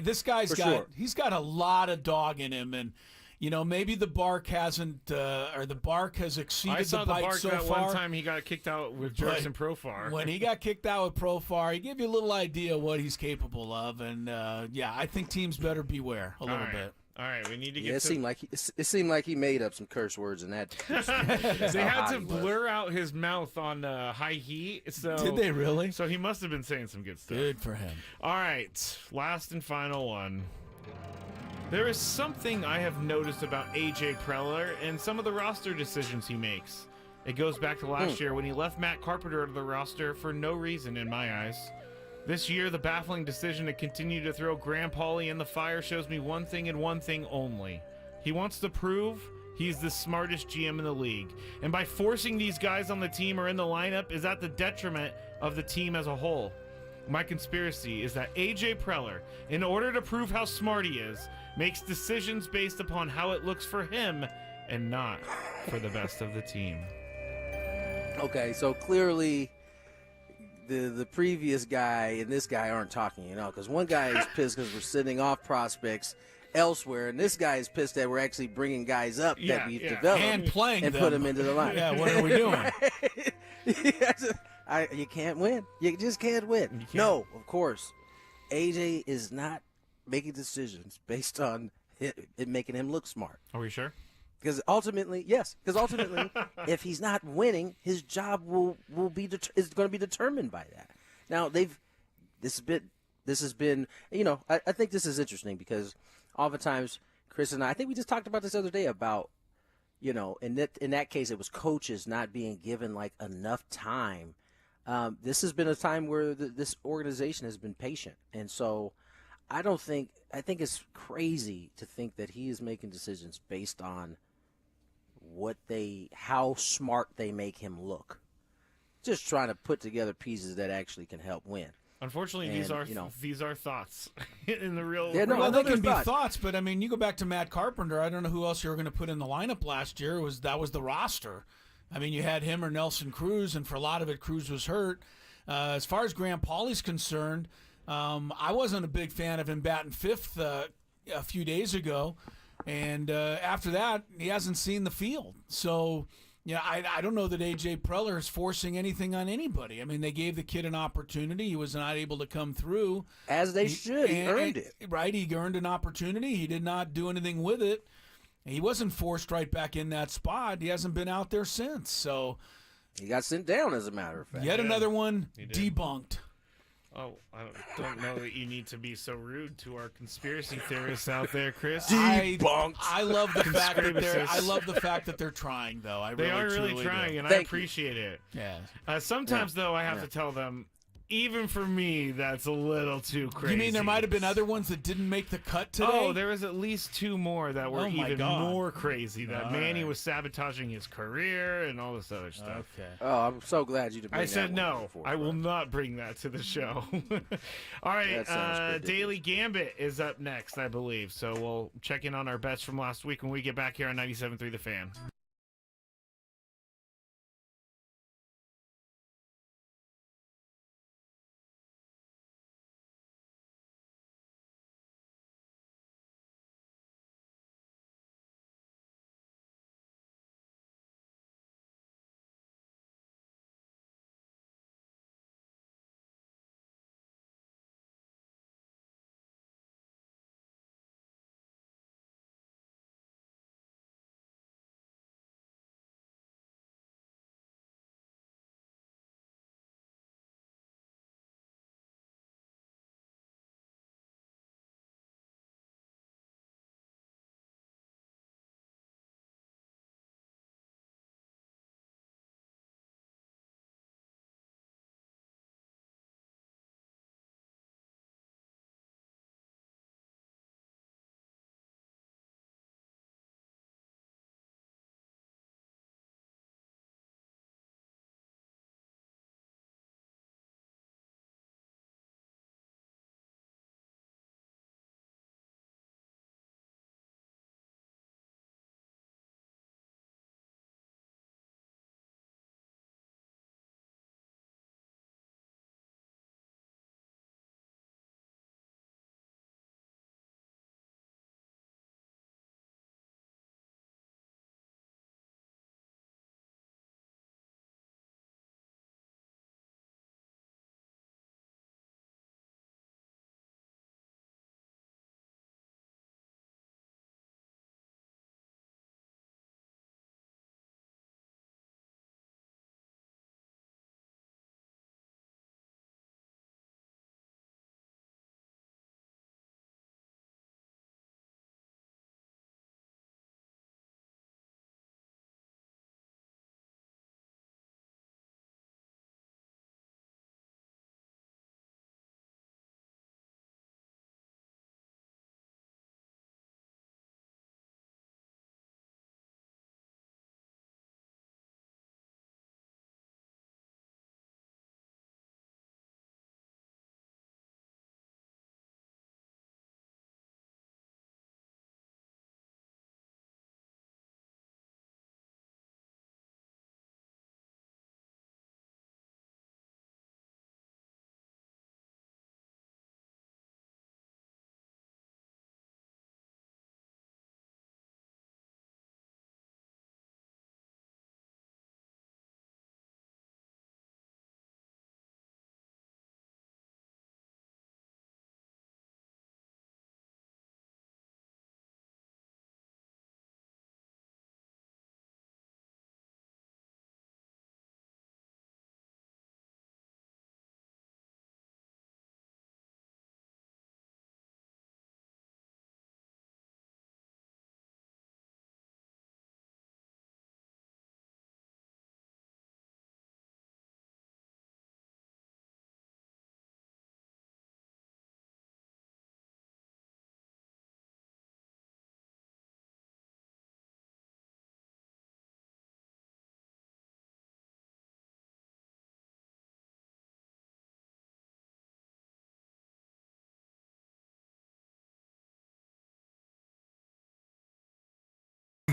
this guy's he's got a lot of dog in him, and maybe the bark hasn't or the bark has exceeded I saw the bite the bark so that far. one time he got kicked out with Jerks and Profar. When he got kicked out with Profar, he gave you a little idea what he's capable of, and I think teams better beware a little bit. All right, we need to get. It seemed like he made up some curse words in that. They had to blur out his mouth on high heat. So did they really? So he must have been saying some good stuff. Good for him. All right, last and final one. There is something I have noticed about AJ Preller and some of the roster decisions he makes. It goes back to last year when he left Matt Carpenter out of the roster for no reason in my eyes. This year, the baffling decision to continue to throw Graham Pauley in the fire shows me one thing and one thing only. He wants to prove he's the smartest GM in the league. And by forcing these guys on the team or in the lineup is at the detriment of the team as a whole. My conspiracy is that AJ Preller, in order to prove how smart he is, makes decisions based upon how it looks for him and not for the best of the team. Okay, so clearly the previous guy and this guy aren't talking, because one guy is pissed because we're sitting off prospects elsewhere, and this guy is pissed that we're actually bringing guys up that we've developed and playing and them. put them into the line. Yeah, what are we doing? You can't win. You just can't win. No, of course. AJ is not making decisions based on it making him look smart. Are we sure? Because ultimately, if he's not winning, his job is going to be determined by that. Now this has been I think this is interesting because oftentimes Chris and I think we just talked about this the other day about in that case it was coaches not being given like enough time. This has been a time where this organization has been patient, and so I think it's crazy to think that he is making decisions based on how smart they make him look. Just trying to put together pieces that actually can help win. Unfortunately, these are thoughts in the real. Yeah, no, well, they can be thoughts. thoughts, but I mean, you go back to Matt Carpenter. I don't know who else you were going to put in the lineup last year. That was the roster. I mean, you had him or Nelson Cruz, and for a lot of it, Cruz was hurt. As far as Graham Pauley's concerned, I wasn't a big fan of him batting fifth a few days ago. And after that, he hasn't seen the field. So, I don't know that A.J. Preller is forcing anything on anybody. I mean, they gave the kid an opportunity. He was not able to come through. As they should. He earned it. Right, he earned an opportunity. He did not do anything with it. He wasn't forced right back in that spot. He hasn't been out there since. So he got sent down, as a matter of fact. Yet another one debunked. Oh, I don't know that you need to be so rude to our conspiracy theorists out there, Chris. Debunked. I love the fact that they're trying, though. They are really trying, and I appreciate it. Yeah. Sometimes, though, I have to tell them, even for me, that's a little too crazy. You mean there might have been other ones that didn't make the cut today? Oh, there was at least two more that were even more crazy. That Manny was sabotaging his career and all this other stuff. Okay. Oh, I'm so glad you didn't bring I said that no. I will not bring that to the show. All right, Daily Gambit is up next, I believe. So we'll check in on our bets from last week when we get back here on 97.3 The Fan.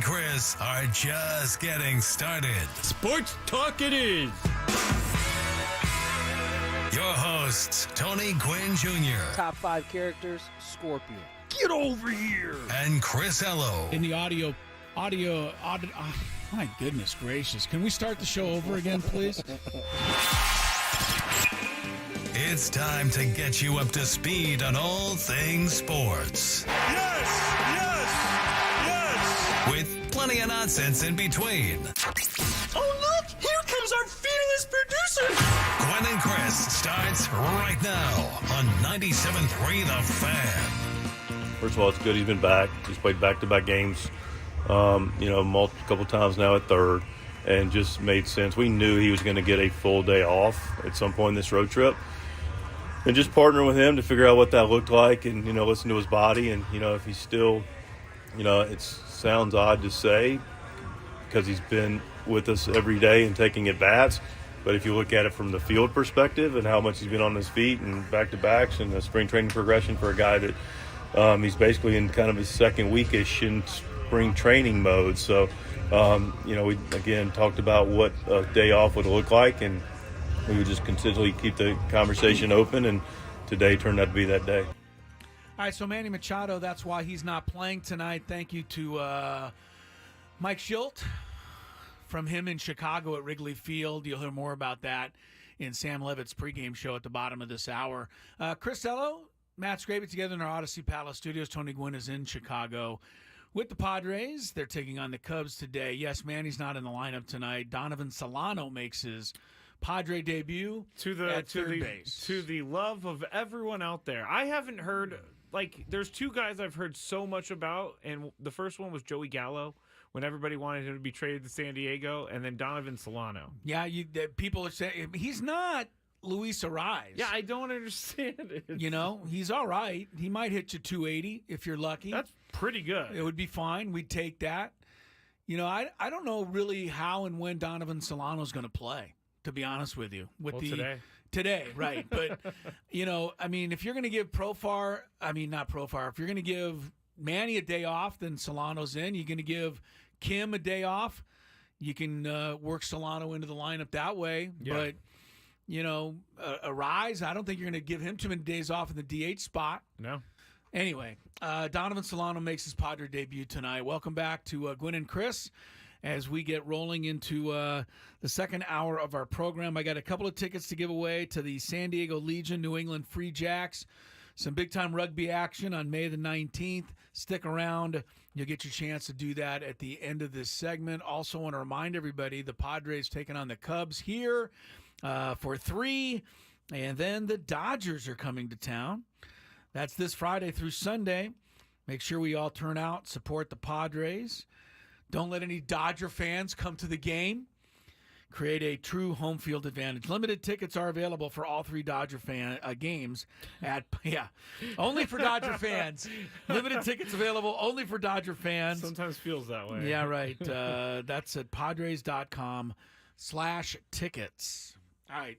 and Chris are just getting started. Sports talk it is. Your hosts, Tony Gwynn Jr. Top 5 characters, Scorpion. Get over here. and Chris Ello. In the audio, my goodness gracious. Can we start the show over again, please? It's time to get you up to speed on all things sports. Yes. With plenty of nonsense in between. Oh, look. Here comes our fearless producer. Gwynn and Chris starts right now on 97.3 The Fan. First of all, it's good he's been back. He's played back-to-back games, couple times now at third, and just made sense. We knew he was going to get a full day off at some point in this road trip. And just partner with him to figure out what that looked like and, listen to his body. And, if he's still, it sounds odd to say because he's been with us every day and taking at bats. But if you look at it from the field perspective and how much he's been on his feet and back-to-backs and the spring training progression for a guy that he's basically in kind of his second weekish in spring training mode. So, we, again, talked about what a day off would look like, and we would just continually keep the conversation open, and today turned out to be that day. All right, so Manny Machado, that's why he's not playing tonight. Thank you to Mike Schilt from him in Chicago at Wrigley Field. You'll hear more about that in Sam Levitt's pregame show at the bottom of this hour. Chris Ello, Matt Skraby together in our Odyssey Palace studios. Tony Gwynn is in Chicago with the Padres. They're taking on the Cubs today. Yes, Manny's not in the lineup tonight. Donovan Solano makes his Padre debut at third base. To the love of everyone out there. I haven't heard, there's two guys I've heard so much about, and the first one was Joey Gallo, when everybody wanted him to be traded to San Diego, and then Donovan Solano. Yeah, people are saying he's not Luis Arraez. Yeah, I don't understand it. He's all right. He might hit you 280 if you're lucky. That's pretty good. It would be fine. We'd take that. I don't know really how and when Donovan Solano's going to play, to be honest with you. Today, right. But, if you're going to give if you're going to give Manny a day off, then Solano's in. You're going to give Kim a day off. You can work Solano into the lineup that way. Yeah. But, Arraez, I don't think you're going to give him too many days off in the DH spot. No. Anyway, Donovan Solano makes his Padre debut tonight. Welcome back to Gwynn and Chris as we get rolling into the second hour of our program. I got a couple of tickets to give away to the San Diego Legion New England Free Jacks. Some big-time rugby action on May the 19th. Stick around. You'll get your chance to do that at the end of this segment. Also want to remind everybody the Padres taking on the Cubs here for 3, and then the Dodgers are coming to town. That's this Friday through Sunday. Make sure we all turn out, support the Padres. Don't let any Dodger fans come to the game. Create a true home field advantage. Limited tickets are available for all 3 Dodger games only for Dodger fans. Limited tickets available only for Dodger fans. Sometimes feels that way. Yeah, right. That's at padres.com/tickets. All right.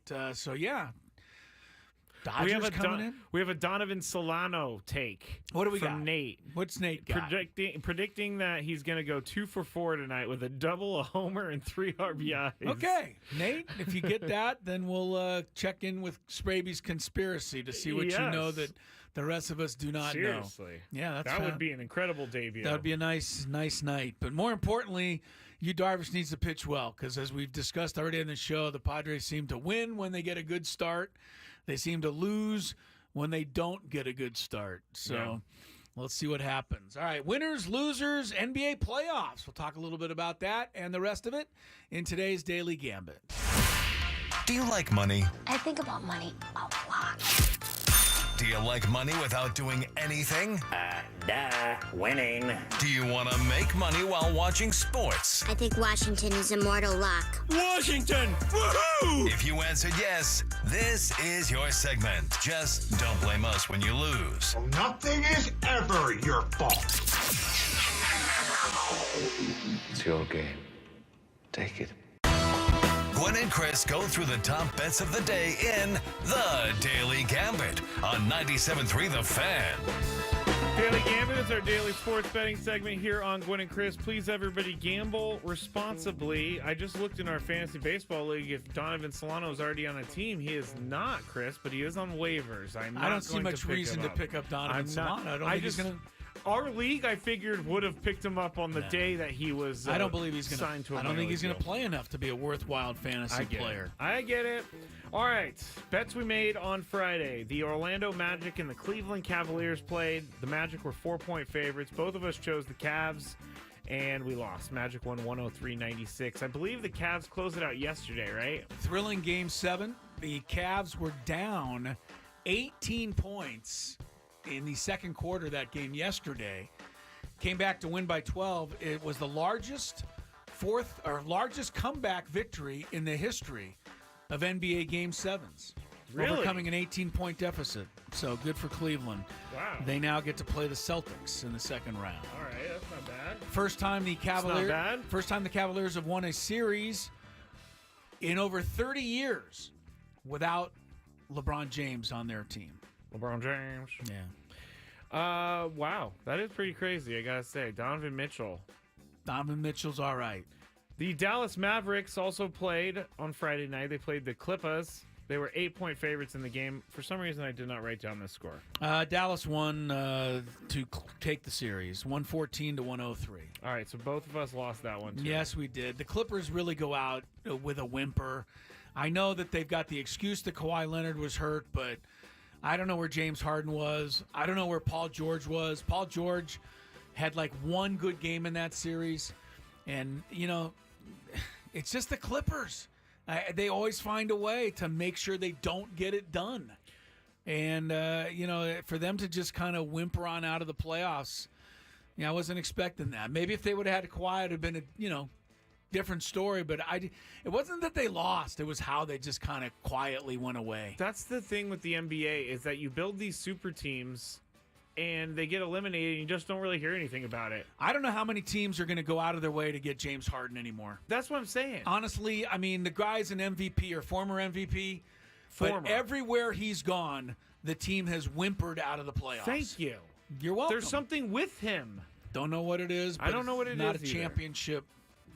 Dodgers coming in. We have a Donovan Solano take. What do we from got? Nate. What's Nate got? Predicting that he's going to go 2 for 4 tonight with a double, a homer, and 3 RBIs. Okay, Nate. If you get that, then we'll check in with Spraby's conspiracy to see what you know that the rest of us do not know. Seriously. Yeah, that would be an incredible debut. That would be a nice night. But more importantly, Yu Darvish needs to pitch well because, as we've discussed already in the show, the Padres seem to win when they get a good start. They seem to lose when they don't get a good start. So Let's see what happens. All right, winners, losers, NBA playoffs. We'll talk a little bit about that and the rest of it in today's Daily Gambit. Do you like money? I think about money a lot. Do you like money without doing anything? Winning. Do you want to make money while watching sports? I think Washington is immortal luck. Washington! Woohoo! If you answered yes, this is your segment. Just don't blame us when you lose. Nothing is ever your fault. It's your game. Take it. Gwynn and Chris go through the top bets of the day in The Daily Gambit on 97.3 The Fan. Daily Gambit is our daily sports betting segment here on Gwynn and Chris. Please, everybody, gamble responsibly. I just looked in our fantasy baseball league. If Donovan Solano is already on a team, he is not, Chris, but he is on waivers. I don't see much reason to pick up Donovan Solano. I don't think he's going to. Our league, I figured, would have picked him up on the day that he was. I don't believe he's going to sign to. I don't think he's going to play enough to be a worthwhile fantasy player. I get it. All right, bets we made on Friday. The Orlando Magic and the Cleveland Cavaliers played. The Magic were 4-point favorites. Both of us chose the Cavs, and we lost. Magic won 103-96. I believe the Cavs closed it out yesterday, right? Thrilling Game 7. The Cavs were down 18 points in the second quarter of that game yesterday. Came back to win by 12. It was the largest comeback victory in the history of NBA Game 7s. Really? Overcoming an 18-point deficit. So good for Cleveland. Wow. They now get to play the Celtics in the second round. All right, that's not bad. First time the Cavaliers have won a series in over 30 years without LeBron James on their team. LeBron James. Yeah. Wow. That is pretty crazy, I got to say. Donovan Mitchell's all right. The Dallas Mavericks also played on Friday night. They played the Clippers. They were 8-point favorites in the game. For some reason, I did not write down this score. Dallas won to take the series, 114-103. All right, so both of us lost that one, too. Yes, we did. The Clippers really go out with a whimper. I know that they've got the excuse that Kawhi Leonard was hurt, but I don't know where James Harden was. I don't know where Paul George was. Paul George had like one good game in that series. And, it's just the Clippers. They always find a way to make sure they don't get it done. And, for them to just kind of whimper on out of the playoffs, I wasn't expecting that. Maybe if they would have had Kawhi, it would have been a, different story. But it wasn't that they lost. It was how they just kind of quietly went away. That's the thing with the NBA is that you build these super teams and they get eliminated and you just don't really hear anything about it. I don't know how many teams are going to go out of their way to get James Harden anymore. That's what I'm saying. Honestly, the guy's an MVP or former MVP, but everywhere he's gone, the team has whimpered out of the playoffs. Thank you. You're welcome. There's something with him. Don't know what it is, but I don't know what it is not a either. championship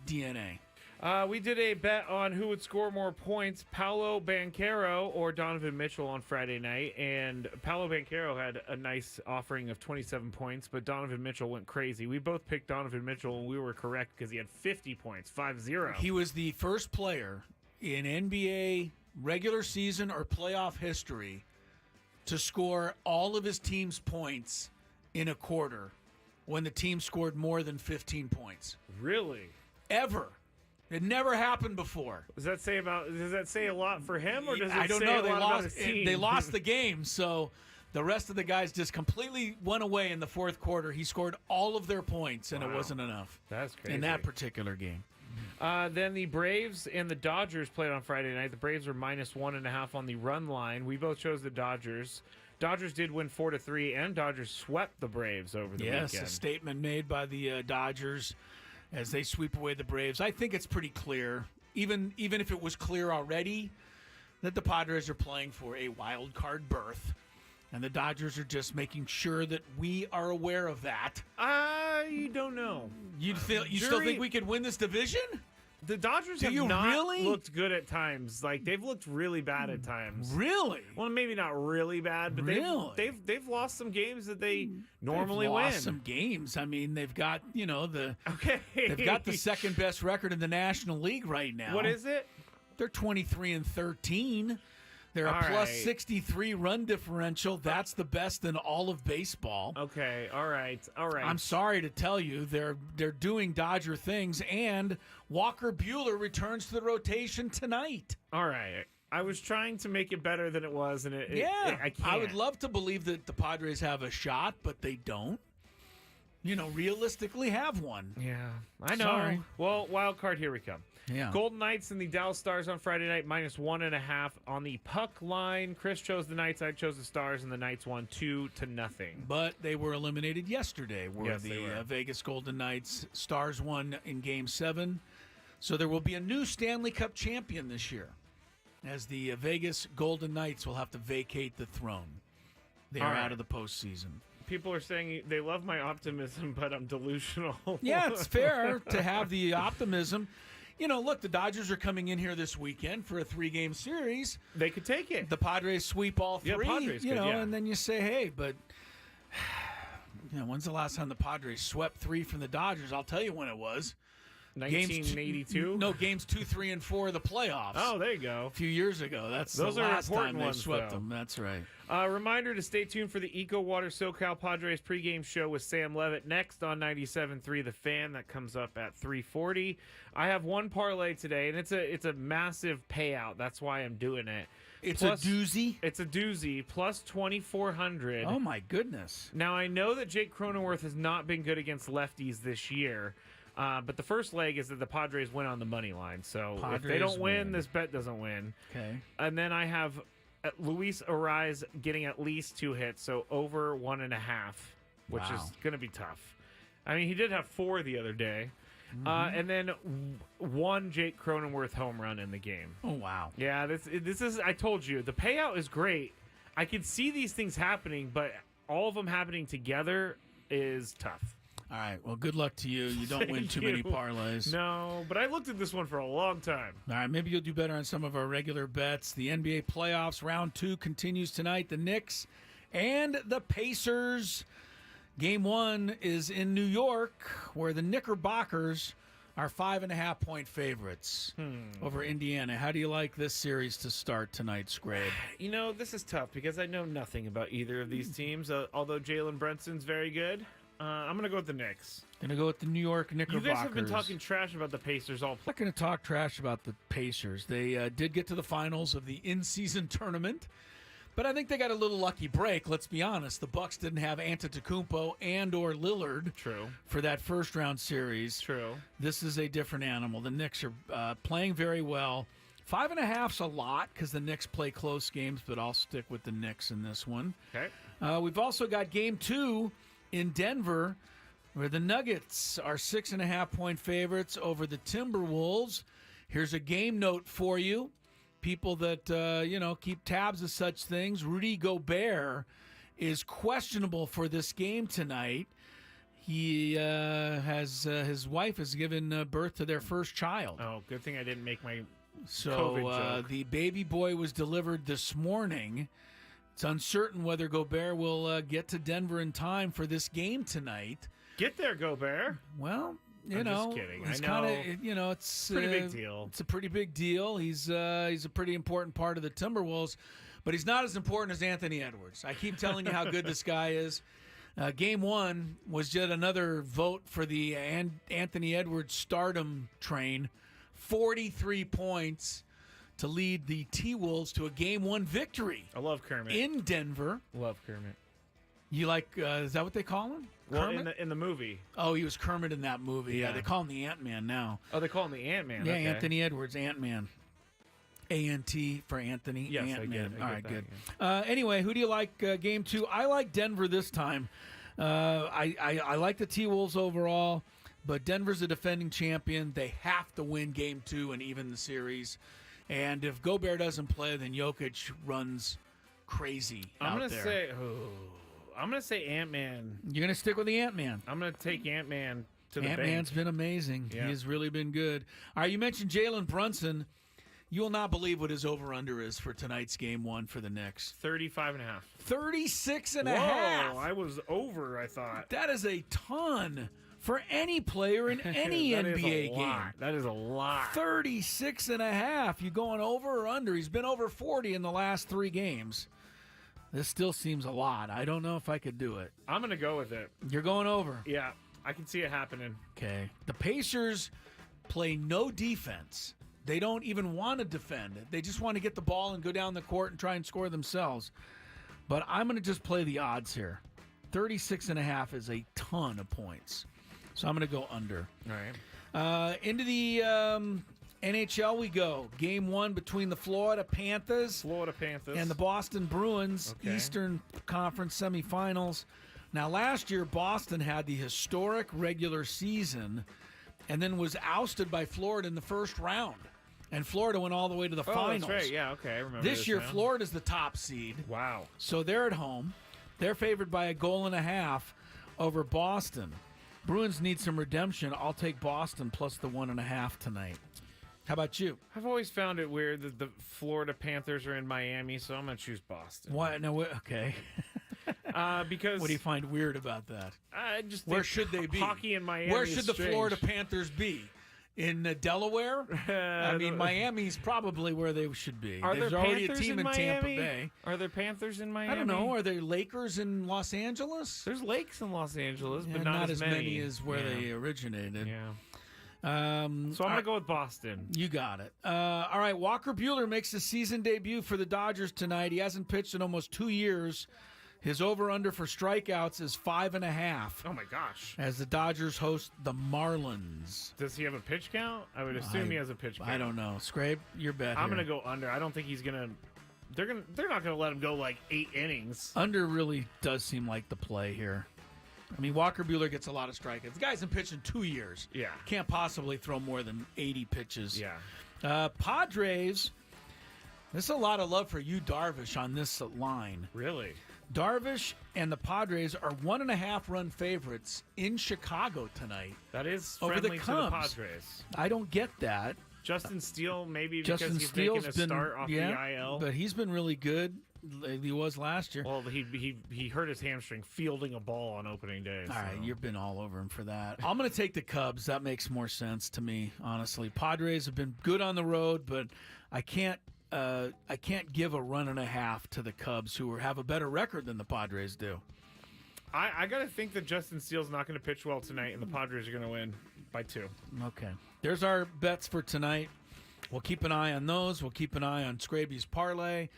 DNA. We did a bet on who would score more points, Paolo Banchero or Donovan Mitchell on Friday night, and Paolo Banchero had a nice offering of 27 points, but Donovan Mitchell went crazy. We both picked Donovan Mitchell, and we were correct because he had 50 points, 5-0. He was the first player in NBA regular season or playoff history to score all of his team's points in a quarter when the team scored more than 15 points. Really? Ever. It never happened before. Does that say a lot for him, or does it I don't say know. a lot about his team? They lost the game, so the rest of the guys just completely went away in the fourth quarter. He scored all of their points, and it wasn't enough. That's crazy. In that particular game. Then the Braves and the Dodgers played on Friday night. The Braves were -1.5 on the run line. We both chose the Dodgers. Dodgers did win 4-3, and Dodgers swept the Braves over the weekend. Yes, a statement made by the Dodgers as they sweep away the Braves. I think it's pretty clear, even if it was clear already, that the Padres are playing for a wild card berth, and the Dodgers are just making sure that we are aware of that. I don't know. You still think we could win this division? The Dodgers have not looked good at times. Like, they've looked really bad at times. Really? Well, maybe not really bad, but they've lost some games that they normally win. They've lost some games. They've got they've got the second best record in the National League right now. What is it? They're 23-13. They're a plus 63 run differential. That's the best in all of baseball. Okay, all right. I'm sorry to tell you, they're doing Dodger things, and Walker Buehler returns to the rotation tonight. All right. I was trying to make it better than it was, and I can't. I would love to believe that the Padres have a shot, but they don't. Realistically have one. Yeah, I know. Sorry. Well, wild card, here we come. Yeah. Golden Knights and the Dallas Stars on Friday night, -1.5 on the puck line. Chris chose the Knights, I chose the Stars, and the Knights won 2-0. But they were eliminated yesterday, Yes, the they were. Vegas Golden Knights. Stars won in Game 7. So there will be a new Stanley Cup champion this year, as the Vegas Golden Knights will have to vacate the throne. They are out of the postseason. People are saying they love my optimism, but I'm delusional. Yeah, it's fair to have the optimism. You know, look, the Dodgers are coming in here this weekend for a 3-game series. They could take it. The Padres sweep all 3, Padres you could, know, yeah. and then you say, hey, but you know, when's the last time the Padres swept 3 from the Dodgers? I'll tell you when it was. 1982? Games 2, 3, and 4 of the playoffs. Oh, there you go. A few years ago. That's Those the are last important time they ones, swept though. them. That's right. Reminder to stay tuned for the Eco Water SoCal Padres pregame show with Sam Levitt next on 97.3 The Fan. That comes up at 3:40. I have one parlay today, and it's a massive payout. That's why I'm doing it. It's a doozy? It's a doozy, plus 2,400. Oh, my goodness. Now, I know that Jake Cronenworth has not been good against lefties this year, but the first leg is that the Padres win on the money line. So if they don't win, this bet doesn't win. Okay. And then I have Luis Arraez getting at least 2 hits, so over 1.5, which is going to be tough. I mean, he did have 4 the other day. And then 1 Jake Cronenworth home run in the game. Oh, wow. Yeah, this is, I told you, the payout is great. I can see these things happening, but all of them happening together is tough. All right. Well, good luck to you. You don't win too many parlays. No, but I looked at this one for a long time. All right. Maybe you'll do better on some of our regular bets. The NBA playoffs round 2 continues tonight. The Knicks and the Pacers. Game 1 is in New York, where the Knickerbockers are 5.5-point favorites over Indiana. How do you like this series to start tonight, Skraby? You know, this is tough because I know nothing about either of these teams, although Jalen Brunson's very good. I'm going to go with the Knicks. Going to go with the New York Knickerbockers. You guys have been talking trash about the Pacers all. I'm not going to talk trash about the Pacers. They did get to the finals of the in-season tournament, but I think they got a little lucky break. Let's be honest. The Bucks didn't have Antetokounmpo and/or Lillard. True. For that first-round series. True. This is a different animal. The Knicks are playing very well. 5.5's a lot because the Knicks play close games, but I'll stick with the Knicks in this one. Okay. We've also got Game 2 in Denver, where the Nuggets are 6.5-point favorites over the Timberwolves. Here's a game note for you. People that, keep tabs of such things. Rudy Gobert is questionable for this game tonight. He his wife has given birth to their first child. Oh, good thing I didn't make my So COVID joke. The baby boy was delivered this morning. It's uncertain whether Gobert will get to Denver in time for this game tonight. Get there, Gobert. Well, I'm just kidding. It's I kind know. of, it's Pretty big deal. It's a pretty big deal. He's a pretty important part of the Timberwolves, but he's not as important as Anthony Edwards. I keep telling you how good this guy is. Game 1 was yet another vote for the Anthony Edwards stardom train. 43 points to lead the T-Wolves to a Game 1 victory. I love Kermit. In Denver. Love Kermit. You like, is that what they call him? Well, Kermit? in the movie. Oh, he was Kermit in that movie. Yeah, they call him the Ant-Man now. Oh, they call him the Ant-Man. Yeah, Okay. Anthony Edwards, Ant-Man. A-N-T for Anthony. Yes, Ant-Man. I get All right, that, good. yeah. Anyway, who do you like Game 2? I like Denver this time. I like the T-Wolves overall, but Denver's a defending champion. They have to win Game 2 and even the series. And if Gobert doesn't play, then Jokic runs crazy I'm out gonna there. I'm gonna say Ant-Man. You're going to stick with the Ant-Man. I'm gonna take Ant-Man to the Ant-Man's bank. been amazing. Yeah. He has really been good. All right, you mentioned Jalen Brunson. You will not believe what his over-under is for tonight's Game 1 for the Knicks. 35.5. 36.5. Whoa, I was over, I thought. That is a ton for any player in any That is NBA a game. lot. That is a lot. 36.5. You going over or under? He's been over 40 in the last 3 games. This still seems a lot. I don't know if I could do it. I'm going to go with it. You're going over. Yeah, I can see it happening. Okay. The Pacers play no defense. They don't even want to defend. They just want to get the ball and go down the court and try and score themselves. But I'm going to just play the odds here. 36.5 is a ton of points. So I'm going to go under. All right. Into the NHL we go. Game 1 between the Florida Panthers and the Boston Bruins, Okay. Eastern Conference semifinals. Now, last year, Boston had the historic regular season and then was ousted by Florida in the first round. And Florida went all the way to the finals. That's right. Yeah, okay. I remember This year, now. Florida's the top seed. Wow. So they're at home. They're favored by 1.5 goals over Boston. Bruins need some redemption. I'll take Boston plus the 1.5 tonight. How about you? I've always found it weird that the Florida Panthers are in Miami, so I'm going to choose Boston. Why? No, okay. Because what do you find weird about that? I just Where should they be? Hockey in Miami. Where should is the strange. Florida Panthers be? In Delaware? I mean, Miami's probably where they should be. There's already Panthers a team in Miami? Tampa Bay. Are there Panthers in Miami? I don't know. Are there Lakers in Los Angeles? There's lakes in Los Angeles, but not as many as where they originated. Yeah. So I'm going to go with Boston. You got it. All right, Walker Buehler makes his season debut for the Dodgers tonight. He hasn't pitched in almost 2 years. His over-under for strikeouts is 5.5. Oh, my gosh. As the Dodgers host the Marlins. Does he have a pitch count? I would assume he has a pitch count. I don't know. Scrape, your bet I'm here. going to go under. I don't think he's going to... They're not going to let him go like 8 innings. Under really does seem like the play here. I mean, Walker Buehler gets a lot of strikeouts. The guy hasn't pitched in 2 years. Yeah. Can't possibly throw more than 80 pitches. Yeah. Padres, there's a lot of love for you, Darvish, on this line. Really? Darvish and the Padres are 1.5-run favorites in Chicago tonight. That is over friendly the to the Cubs. Padres. I don't get that. Justin Steele, maybe because Justin he's Steele's making a start off the IL. But he's been really good. He was last year. Well, he hurt his hamstring fielding a ball on opening day. All right, you've been all over him for that. I'm going to take the Cubs. That makes more sense to me, honestly. Padres have been good on the road, but I can't give a 1.5 to the Cubs, who have a better record than the Padres do. I got to think that Justin Steele's not going to pitch well tonight, and the Padres are going to win by 2. Okay. There's our bets for tonight. We'll keep an eye on those. We'll keep an eye on Skraby's parlay.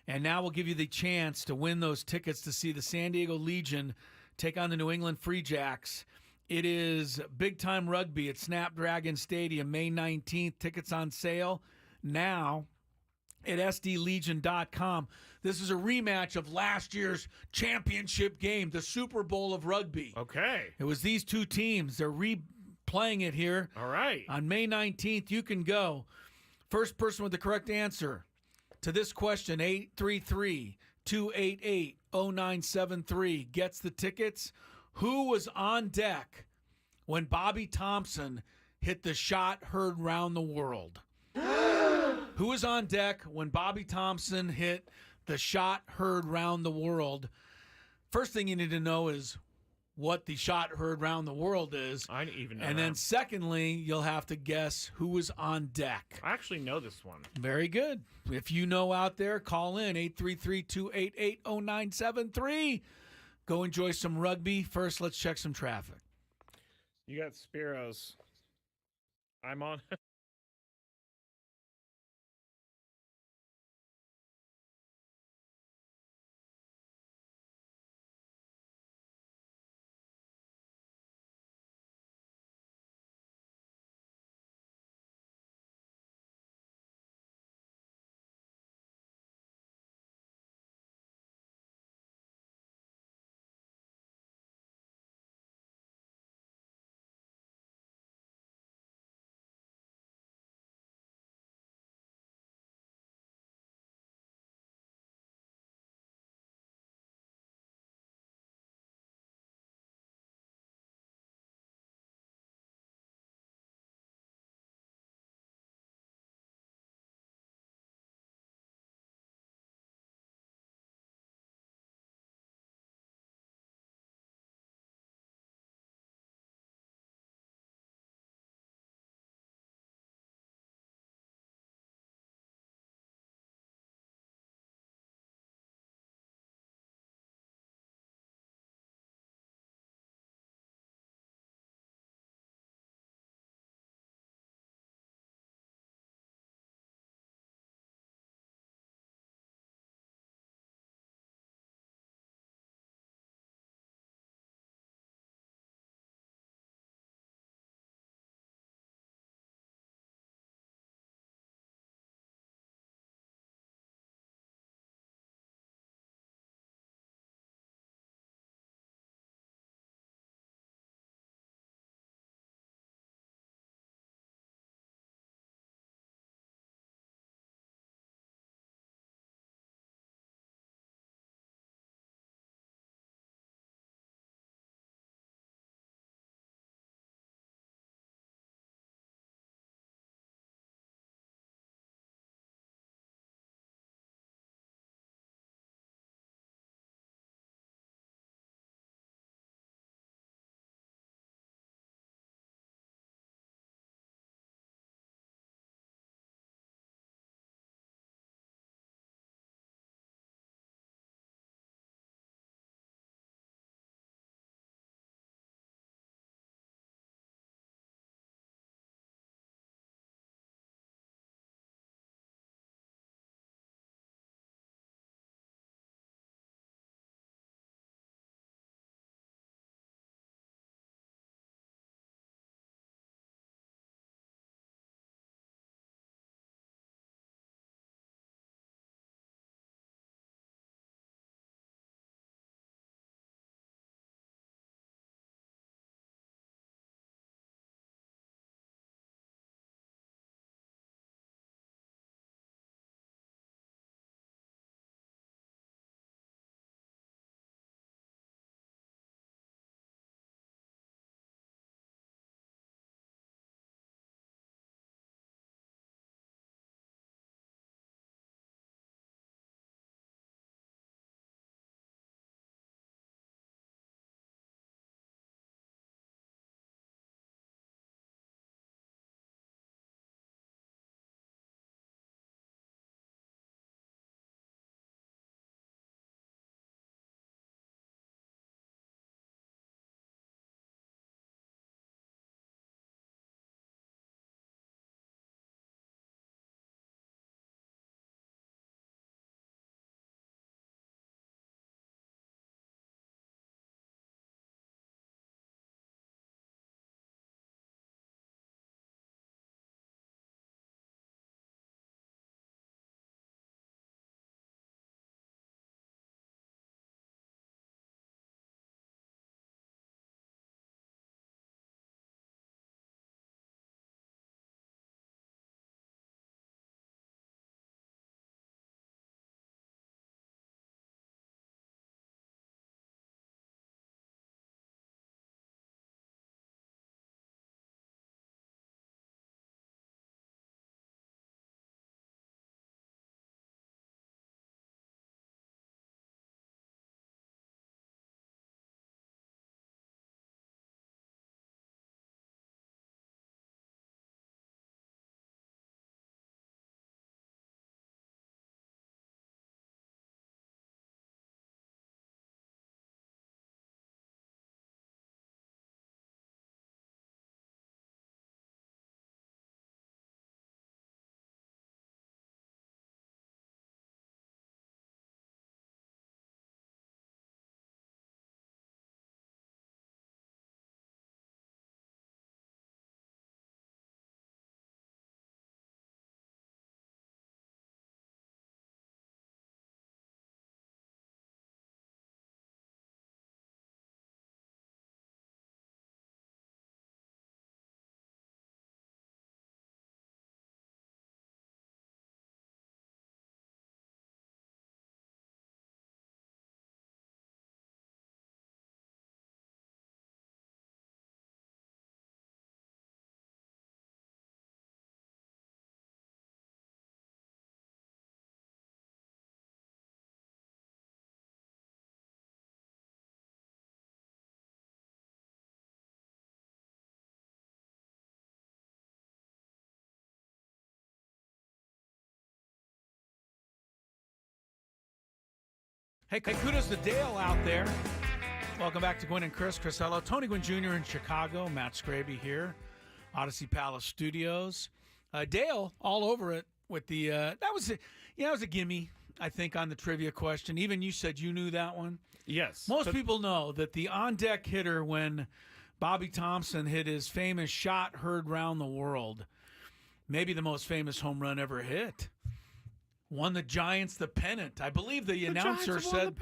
And now we'll give you the chance to win those tickets to see the San Diego Legion take on the New England Free Jacks. It is big-time rugby at Snapdragon Stadium, May 19th. Tickets on sale now at sdlegion.com. This is a rematch of last year's championship game, the Super Bowl of rugby. Okay. It was these two teams. They're replaying it here. All right. On May 19th, you can go. First person with the correct answer to this question, 833-288-0973, gets the tickets. Who was on deck when Bobby Thompson hit the shot heard round the world? Who was on deck when Bobby Thompson hit the shot heard round the world? First thing you need to know is what the shot heard round the world is. I didn't even know And that. then secondly, you'll have to guess who was on deck. I actually know this one. Very good. If you know out there, call in 833-288-0973. Go enjoy some rugby. First, let's check some traffic. You got Spiros. I'm on. Hey, kudos to Dale out there. Welcome back to Gwynn and Chris. Chris, hello. Tony Gwynn Jr. in Chicago. Matt Skraby here. Odyssey Palace Studios. Dale, all over it with the that was a gimme, I think, on the trivia question. Even you said you knew that one. Yes. Most people know that the on-deck hitter when Bobby Thompson hit his famous shot heard round the world, maybe the most famous home run ever hit, won the Giants the pennant. I believe the announcer said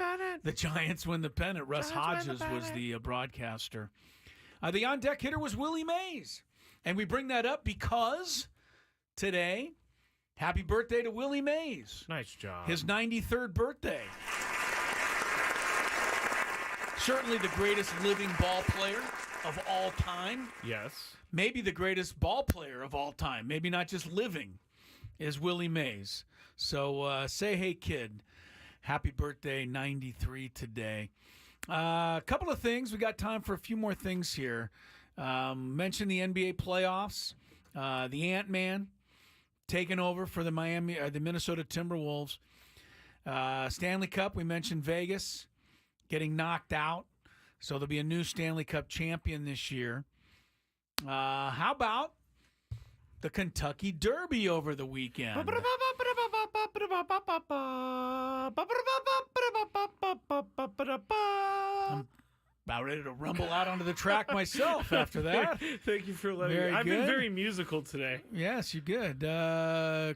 the Giants win the pennant. Russ Hodges was the broadcaster. The on-deck hitter was Willie Mays. And we bring that up because today, happy birthday to Willie Mays. Nice job. His 93rd birthday. Certainly the greatest living ball player of all time. Yes. Maybe the greatest ball player of all time. Maybe not just living, is Willie Mays. So say hey, kid. Happy birthday, 93 today. A couple of things. We got time for a few more things here. Mention the NBA playoffs. The Ant-Man taking over for the Minnesota Timberwolves. Stanley Cup, we mentioned Vegas getting knocked out. So there'll be a new Stanley Cup champion this year. How about the Kentucky Derby over the weekend? I'm about ready to rumble out onto the track myself after that. Thank you for letting me. I've been very musical today. Yes, you're good.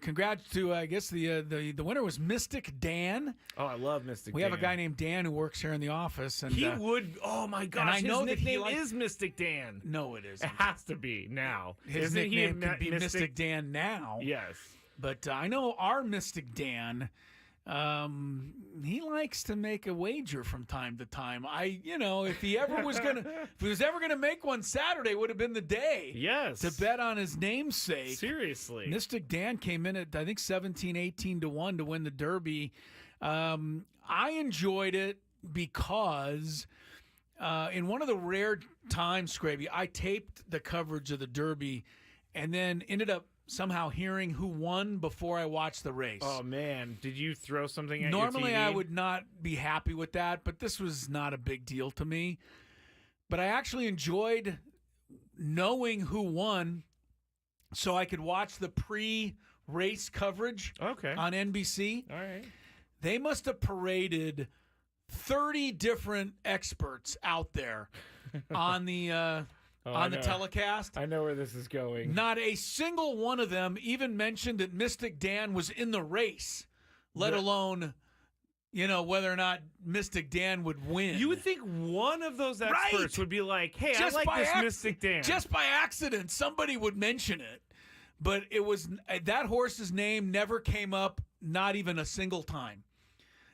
Congrats to, I guess, the winner was Mystic Dan. Oh, I love Mystic Dan. We have a guy named Dan who works here in the office. And he would, oh my gosh, I know his that nickname is Mystic Dan. No, it isn't. It has to be now. His nickname could be Mystic Dan now. Yes. But I know our Mystic Dan, he likes to make a wager from time to time. If he was ever gonna make one, Saturday would have been the day. Yes. To bet on his namesake. Seriously. Mystic Dan came in at, I think, 17-18 to 1 to win the Derby. I enjoyed it because in one of the rare times, Skraby, I taped the coverage of the Derby and then ended up somehow hearing who won before I watched the race. Oh, man. Did you throw something at Normally your TV? I would not be happy with that, but this was not a big deal to me. But I actually enjoyed knowing who won so I could watch the pre-race coverage on NBC. All right. They must have paraded 30 different experts out there on the telecast. I know where this is going. Not a single one of them even mentioned that Mystic Dan was in the race, let alone, whether or not Mystic Dan would win. You would think one of those experts would be like, hey, I like this Mystic Dan. Just by accident, somebody would mention it. But it was that horse's name never came up, not even a single time.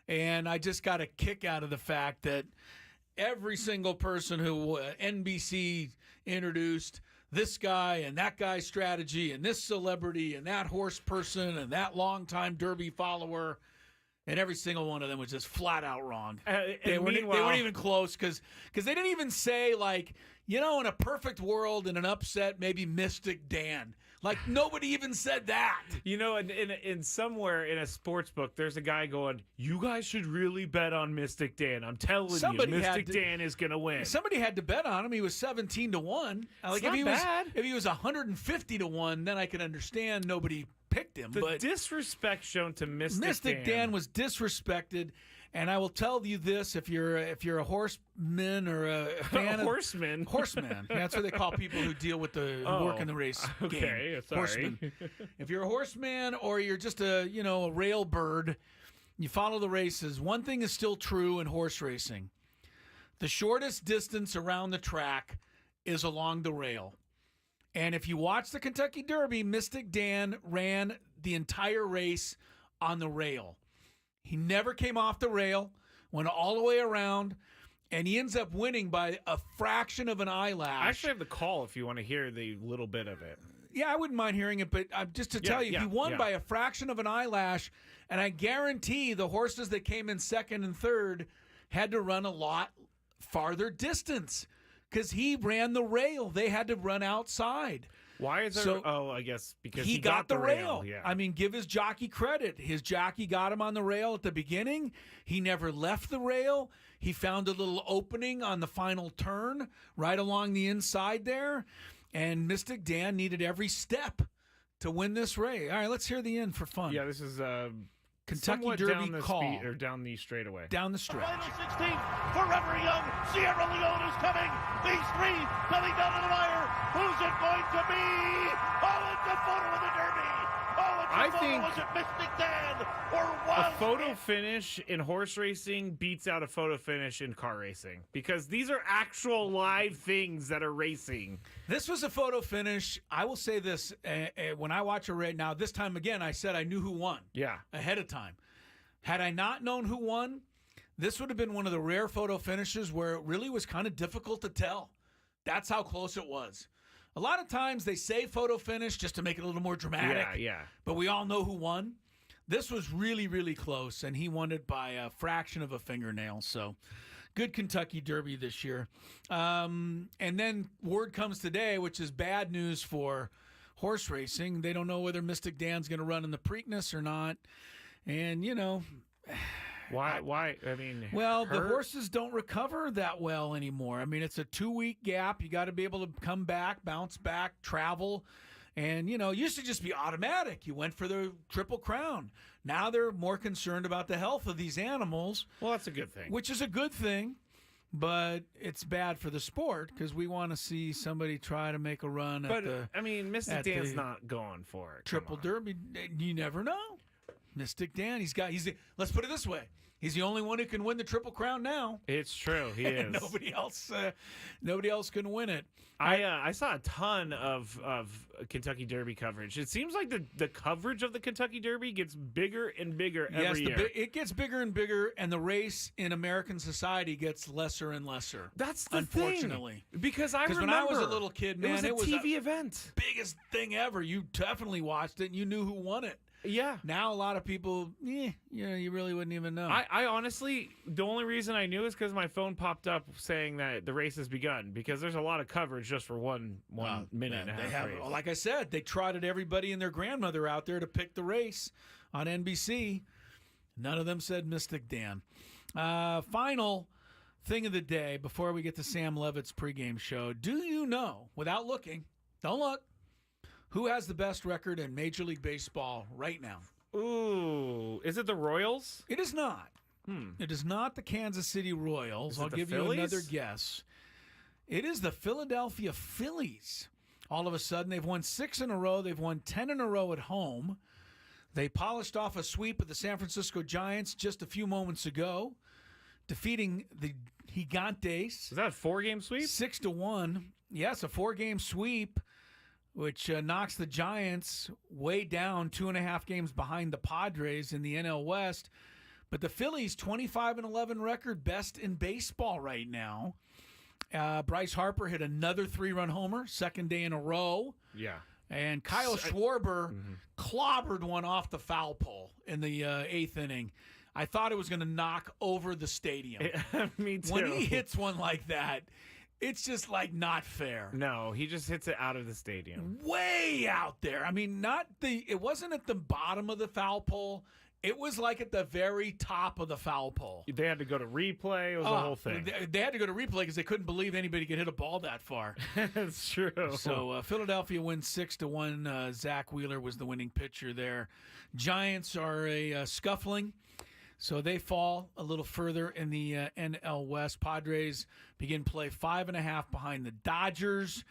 And I just got a kick out of the fact that every single person who NBC introduced, this guy and that guy's strategy and this celebrity and that horse person and that longtime Derby follower, and every single one of them was just flat out wrong. They weren't even close because they didn't even say, like, in a perfect world, in an upset, maybe Mystic Dan. Like, nobody even said that. In somewhere in a sports book, there's a guy going, you guys should really bet on Mystic Dan. I'm telling you, Mystic Dan is going to win. Somebody had to bet on him. He was 17 to 1. Like, if he was 150 to 1, then I could understand nobody picked him. The disrespect shown to Mystic Dan was disrespected. And I will tell you this: if you're a horseman or a fan of horseman, that's what they call people who deal with the work in the race game. Sorry. Horseman. If you're a horseman or you're just a rail bird, you follow the races. One thing is still true in horse racing: the shortest distance around the track is along the rail. And if you watch the Kentucky Derby, Mystic Dan ran the entire race on the rail. He never came off the rail, went all the way around, and he ends up winning by a fraction of an eyelash. I actually have the call if you want to hear the little bit of it. Yeah, I wouldn't mind hearing it, but just to tell you, he won by a fraction of an eyelash, and I guarantee the horses that came in second and third had to run a lot farther distance because he ran the rail. They had to run outside. Why is there? So I guess because he got the rail. Yeah. I mean, give his jockey credit. His jockey got him on the rail at the beginning. He never left the rail. He found a little opening on the final turn right along the inside there. And Mystic Dan needed every step to win this race. All right, let's hear the end for fun. Yeah, this is Kentucky somewhat Derby down the call. speed, or down the straightaway. Down the stretch. Final 16, Forever Young, Sierra Leone is coming. These three coming down to the wire. Who's it going to be? Oh, it's a photo of the Derby. Oh, it's a photo. Was it Mystic Dan or Wild? A photo finish in horse racing beats out a photo finish in car racing because these are actual live things that are racing. This was a photo finish. I will say this. When I watch a race now, this time again, I said I knew who won. Yeah. Ahead of time. Had I not known who won, this would have been one of the rare photo finishes where it really was kind of difficult to tell. That's how close it was. A lot of times they say photo finish just to make it a little more dramatic. Yeah. But we all know who won. This was really, really close, and he won it by a fraction of a fingernail. So good Kentucky Derby this year. And then word comes today, which is bad news for horse racing. They don't know whether Mystic Dan's going to run in the Preakness or not. And, you know, why? I mean, well, the horses don't recover that well anymore. I mean, it's a 2-week gap. You got to be able to come back, bounce back, travel. And, you know, it used to just be automatic. You went for the Triple Crown. Now they're more concerned about the health of these animals. Well, that's a good thing. Which is a good thing. But it's bad for the sport because we want to see somebody try to make a run at the I mean, Mystic Dan's not going for it. Triple Derby. You never know. Mystic Dan, let's put it this way. He's the only one who can win the Triple Crown now. It's true. He is. Nobody else can win it. I saw a ton of Kentucky Derby coverage. It seems like the coverage of the Kentucky Derby gets bigger and bigger every year. It gets bigger and bigger, and the race in American society gets lesser and lesser. That's the unfortunately. Thing. Because when I was a little kid, man, it was a TV event. Biggest thing ever. You definitely watched it, and you knew who won it. Yeah. Now a lot of people, you really wouldn't even know. I honestly, the only reason I knew is because my phone popped up saying that the race has begun because there's a lot of coverage just for one minute and a half race. Like I said, they trotted everybody and their grandmother out there to pick the race on NBC. None of them said Mystic Dan. Final thing of the day before we get to Sam Levitt's pregame show. Do you know, without looking, don't look, who has the best record in Major League Baseball right now? Ooh, is it the Royals? It is not. It is not the Kansas City Royals. I'll give you another guess. It is the Philadelphia Phillies. All of a sudden, they've won 6 in a row. They've won 10 in a row at home. They polished off a sweep of the San Francisco Giants just a few moments ago, defeating the Gigantes. Is that a 4-game sweep? 6-1. Yes, a 4-game sweep, which knocks the Giants way down 2.5 games behind the Padres in the NL West. But the Phillies, 25-11 record, best in baseball right now. Bryce Harper hit another 3-run homer, second day in a row. Yeah. And Kyle Schwarber clobbered one off the foul pole in the 8th inning. I thought it was going to knock over the stadium. Me too. When he hits one like that, it's just like not fair. No, he just hits it out of the stadium. Way out there. I mean, it wasn't at the bottom of the foul pole. It was like at the very top of the foul pole. They had to go to replay. It was the whole thing. They had to go to replay because they couldn't believe anybody could hit a ball that far. That's true. So Philadelphia wins 6-1. Zach Wheeler was the winning pitcher there. Giants are scuffling. So they fall a little further in the NL West. Padres begin play 5.5 behind the Dodgers.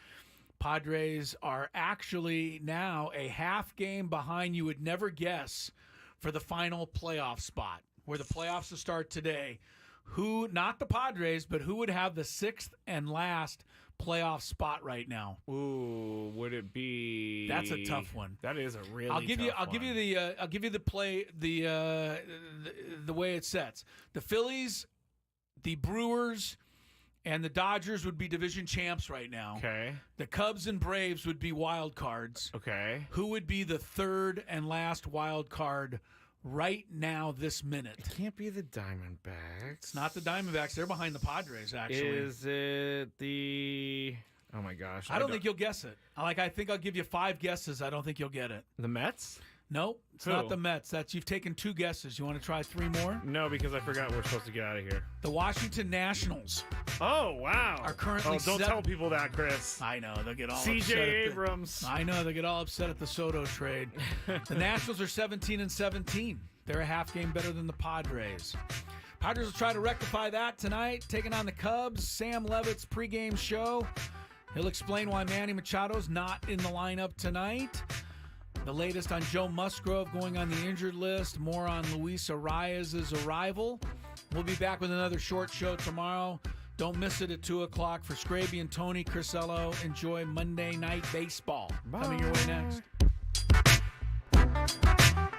Padres are actually now a half game behind. You would never guess for the final playoff spot, where the playoffs will start today. Who, not the Padres, but who would have the 6th and last playoff spot right now? Ooh, would it be? That's a tough one. That is a really. I'll give tough you the way it sets. The Phillies, the Brewers, and the Dodgers would be division champs right now. Okay. The Cubs and Braves would be wild cards. Okay. Who would be the 3rd and last wild card right now this minute? It can't be the Diamondbacks. It's not the Diamondbacks. They're behind the Padres, actually. Is it the Oh my gosh! I don't think you'll guess it. I think I'll give you 5 guesses. I don't think you'll get it. The Mets? Nope, it's Who? not the Mets. You've taken 2 guesses. You want to try 3 more? No, because I forgot we're supposed to get out of here. The Washington Nationals. Oh wow! Are currently don't tell people that, Chris. I know they'll get all C.J. upset Abrams. I know they get all upset at the Soto trade. The Nationals are 17-17. They're a half game better than the Padres. Padres will try to rectify that tonight, taking on the Cubs. Sam Levitt's pregame show. He'll explain why Manny Machado's not in the lineup tonight. The latest on Joe Musgrove going on the injured list. More on Luis Arraez's arrival. We'll be back with another short show tomorrow. Don't miss it at 2 o'clock. For Skraby and Tony Crisello, enjoy Monday Night Baseball. Bye. Coming your way next.